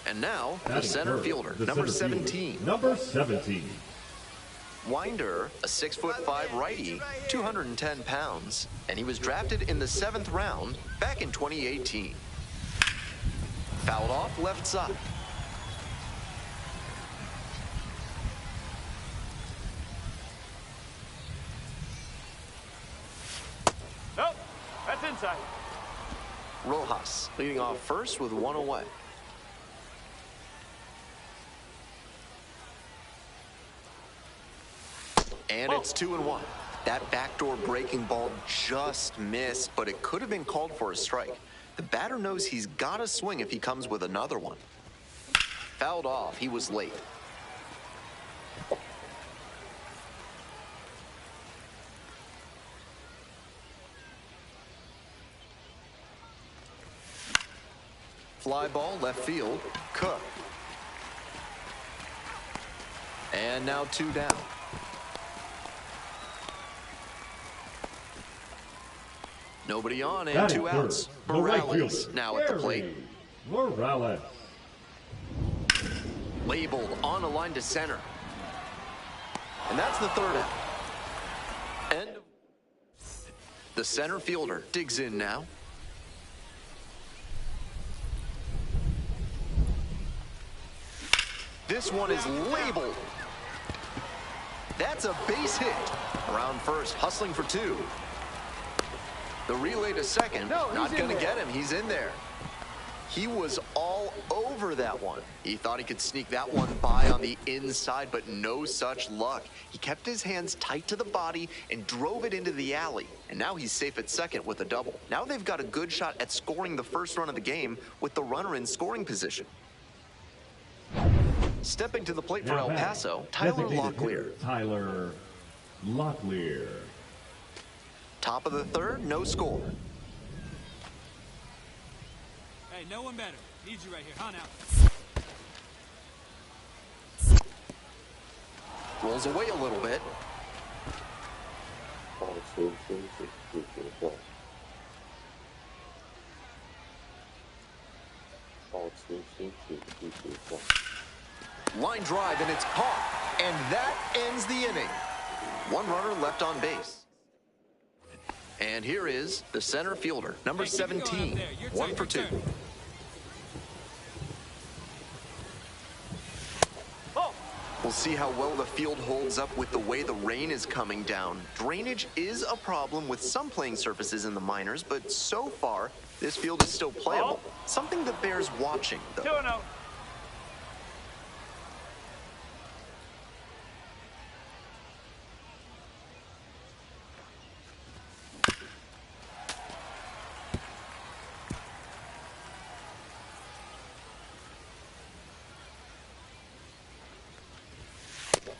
And now, the center fielder, number 17. Number 17. Winder, a 6'5" righty, 210 pounds, and he was drafted in the 7th round back in 2018. Fouled off left side. Nope, that's inside. Rojas leading off first with one away. And it's 2-1. That backdoor breaking ball just missed, but it could have been called for a strike. The batter knows he's got to swing if he comes with another one. Fouled off. He was late. Fly ball left field. Cook. And now 2 down. Nobody on and 2 outs. Morales now at the plate. Morales. Labeled on a line to center. And that's the 3rd out. And the center fielder digs in now. This one is labeled. That's a base hit. Around first, hustling for 2. The relay to second, not going to get him. He's in there. He was all over that one. He thought he could sneak that one by on the inside, but no such luck. He kept his hands tight to the body and drove it into the alley. And now he's safe at second with a double. Now they've got a good shot at scoring the first run of the game with the runner in scoring position. Stepping to the plate for El Paso, Tyler Locklear. Tyler Locklear. Top of the 3rd, no score. Hey, no one better. Need you right here. Huh, now. Rolls away a little bit. Line drive, and it's caught. And that ends the inning. 1 runner left on base. And here is the center fielder, number 17, 1 for 2. We'll see how well the field holds up with the way the rain is coming down. Drainage is a problem with some playing surfaces in the minors, but so far, this field is still playable. Something that bears watching, though. 2-0.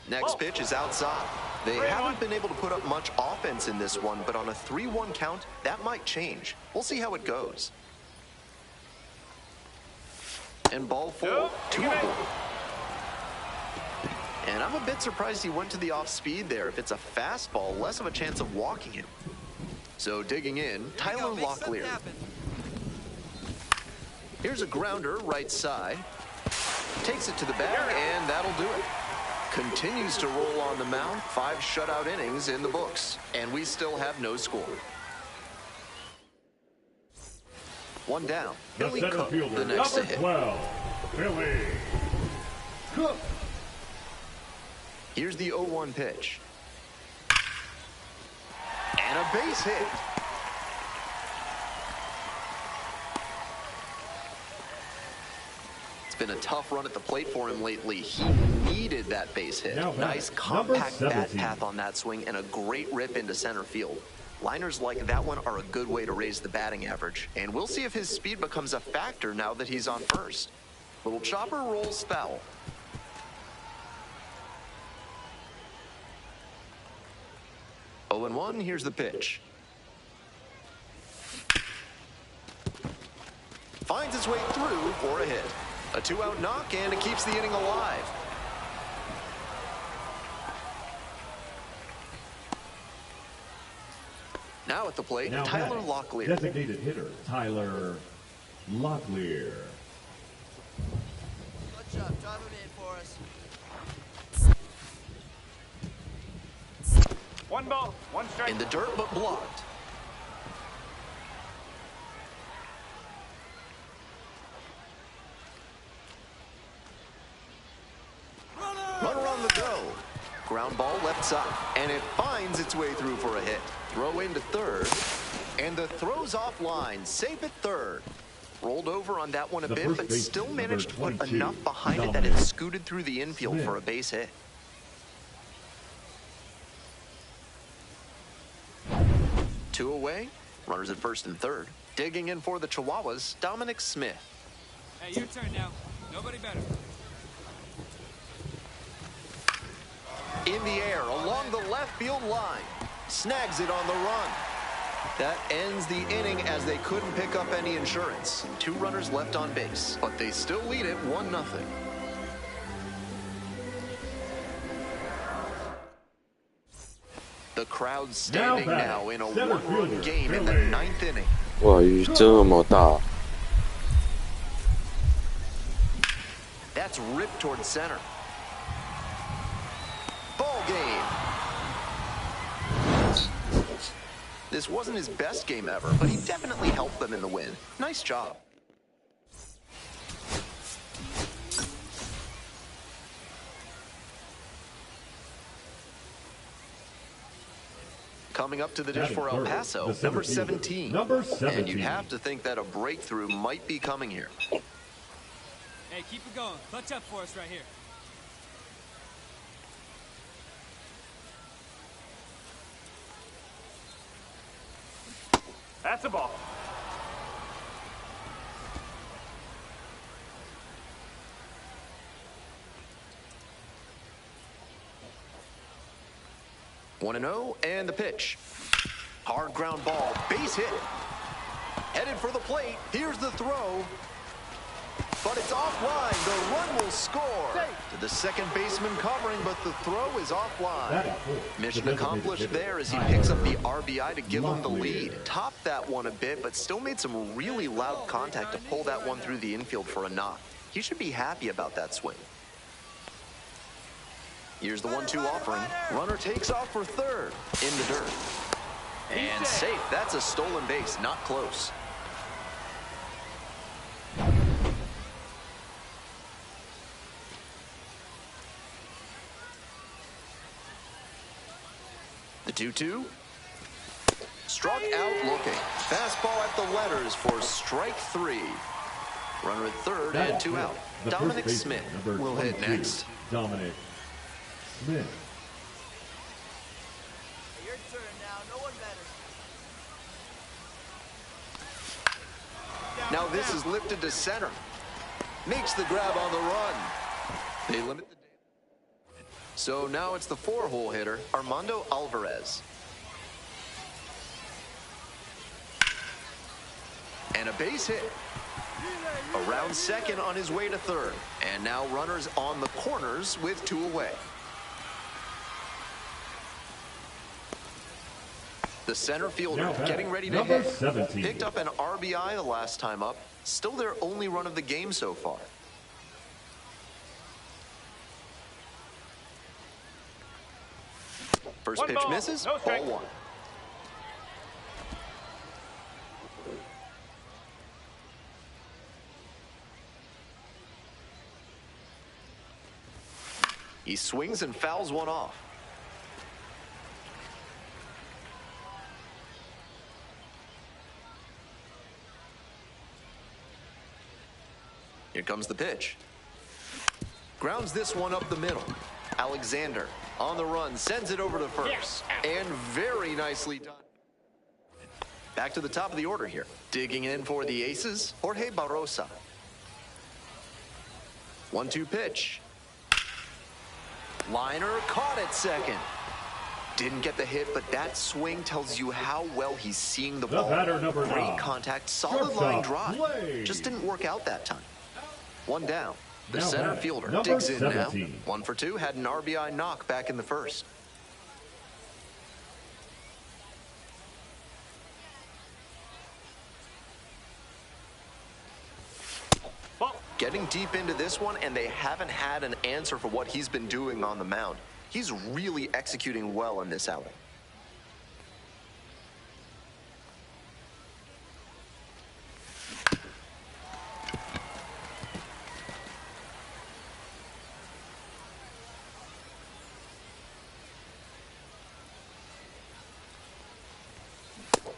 Next pitch is outside. They haven't been able to put up much offense in this one, but on a 3-1 count, that might change. We'll see how it goes. And ball 4, 2-4. And I'm a bit surprised he went to the off-speed there. If it's a fastball, less of a chance of walking him. So digging in, Tyler Locklear. Here's a grounder right side. Takes it to the bag, and that'll do it. Continues to roll on the mound. 5 shutout innings in the books. And we still have no score. One down. Billy Cook, the next to hit. 12, Billy Cook. Here's the 0-1 pitch. And a base hit. Been a tough run at the plate for him lately. He needed that base hit. Nice compact bat path on that swing and a great rip into center field. Liners like that one are a good way to raise the batting average, and we'll see if his speed becomes a factor now that he's on first. Little chopper rolls foul. Oh and 1, here's the pitch. Finds its way through for a hit. A 2-out knock, and it keeps the inning alive. Now at the plate, Now Tyler Locklear. Designated hitter, Tyler Locklear. Good job. Drive him in for us. 1 ball, 1 strike. In the dirt, but blocked. Runner on the go. Ground ball left side, and it finds its way through for a hit. Throw into third, and the throw's offline. Safe at third. Rolled over on that one a bit, but still managed to put enough behind it that it scooted through the infield for a base hit. Two away. Runners at first and third. Digging in for the Chihuahuas, Dominic Smith. Hey, your turn now. Nobody better. In the air, along the left field line. Snags it on the run. That ends the inning as they couldn't pick up any insurance. 2 runners left on base, but they still lead it 1-0. The crowd standing now in a 1-run game in the 9th inning. 哇，雨这么大。 That's ripped toward center. Ball game. This wasn't his best game ever, but he definitely helped them in the win. Nice job. Coming up to the dish for El Paso, number 17. And you'd have to think that a breakthrough might be coming here. Hey, keep it going. Clutch up for us right here. That's a ball. One and 0, and the pitch. Hard ground ball, base hit. Headed for the plate. Here's the throw. But it's offline. The run will score. To the second baseman covering, but the throw is offline. Mission accomplished there as he picks up the RBI to give him the lead. Topped that one a bit, but still made some really loud contact to pull that one through the infield for a knock. He should be happy about that swing. Here's the 1-2 offering. Runner takes off for third. In the dirt. And safe. That's a stolen base. Not close. The 2-2. Struck out looking. Fastball at the letters for strike 3. Runner at third and 2 out. Dominic Smith will hit next. Dominic Smith. Your turn now. No one better. Now this is lifted to center. Makes the grab on the run. They limit the damage. So now it's the 4-hole hitter, Armando Alvarez. And a base hit. Around second on his way to third. And now runners on the corners with 2 away. The center fielder getting ready to hit. 17. Picked up an RBI the last time up. Still their only run of the game so far. First pitch misses. Ball 1. He swings and fouls one off. Here comes the pitch. Grounds this one up the middle. Alexander on the run, sends it over to first. And very nicely done. Back to the top of the order here. Digging in for the aces, Jorge Barrosa. 1-2 pitch. Liner caught at second. Didn't get the hit, but that swing tells you how well he's seeing the ball. Great contact, solid line drive. Just didn't work out that time. 1 down. The center fielder digs in now. 1 for 2, had an RBI knock back in the first. Getting deep into this one, and they haven't had an answer for what he's been doing on the mound. He's really executing well in this outing.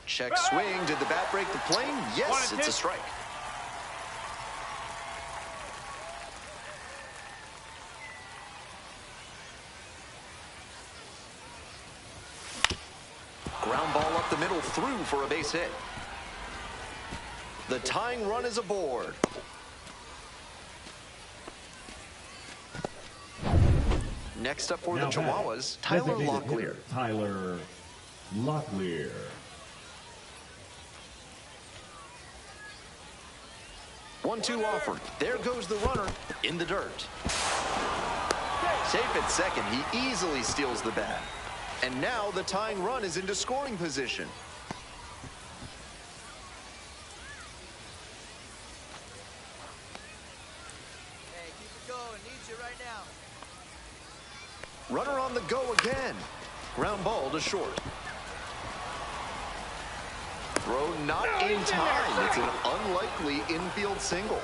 Check swing. Did the bat break the plane? Yes, it's a strike. Ground ball up the middle, through for a base hit. The tying run is aboard. Next up for the Chihuahuas, Tyler Locklear. Tyler Locklear. 1-2 offer. There goes the runner in the dirt. Safe at second. He easily steals the bat. And now the tying run is into scoring position. Hey, keep it going. Need you right now. Runner on the go again. Ground ball to short. Throw not in time. It's an unlikely infield single.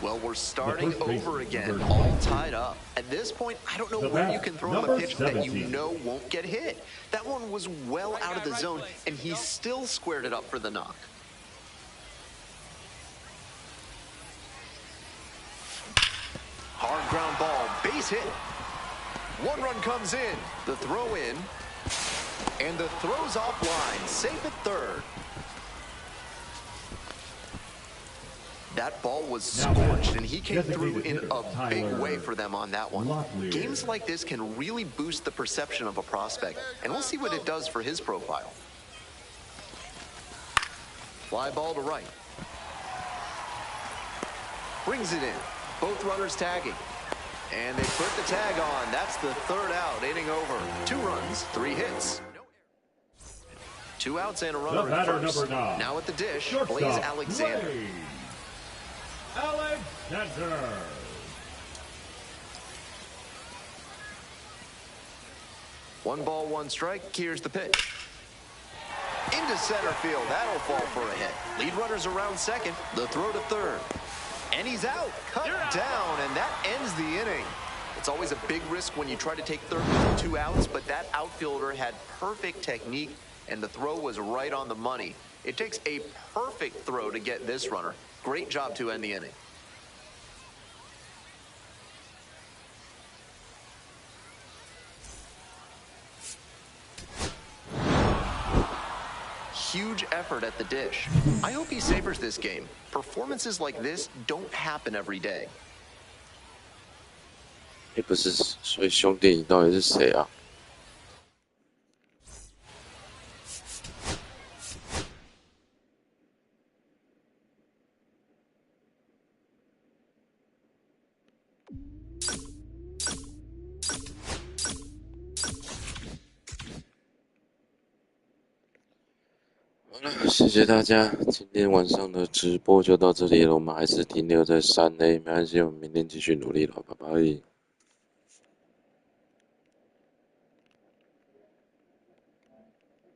Well, we're starting over again, all tied up. At this point, I don't know where you can throw him a pitch that you know won't get hit. That one was well out of the zone, and he still squared it up for the knock. Hard ground ball, base hit. 1 run comes in. The throw in. And the throw's offline, safe at third. That ball was scorched, and he came through in a big way for them on that one. Games like this can really boost the perception of a prospect, and we'll see what it does for his profile. Fly ball to right. Brings it in. Both runners tagging. And they put the tag on. That's the 3rd out, inning over. 2 runs, 3 hits. 2 outs and a runner at first. Now at the dish, Blaze Alexander. Alexander. 1 ball, 1 strike. Here's the pitch. Into center field. That'll fall for a hit. Lead runners around second. The throw to third. And he's out. Cut down, and that ends the inning. It's always a big risk when you try to take third with 2 outs, but that outfielder had perfect technique, and the throw was right on the money. It takes a perfect throw to get this runner. Great job to end the inning. Huge effort at the dish. I hope he savors this game. Performances like this don't happen every day. 不是，所以兄弟，你到底是谁啊？好了，谢谢大家，今天晚上的直播就到这里了。我们还是停留在3A，没关系，我们明天继续努力了，拜拜。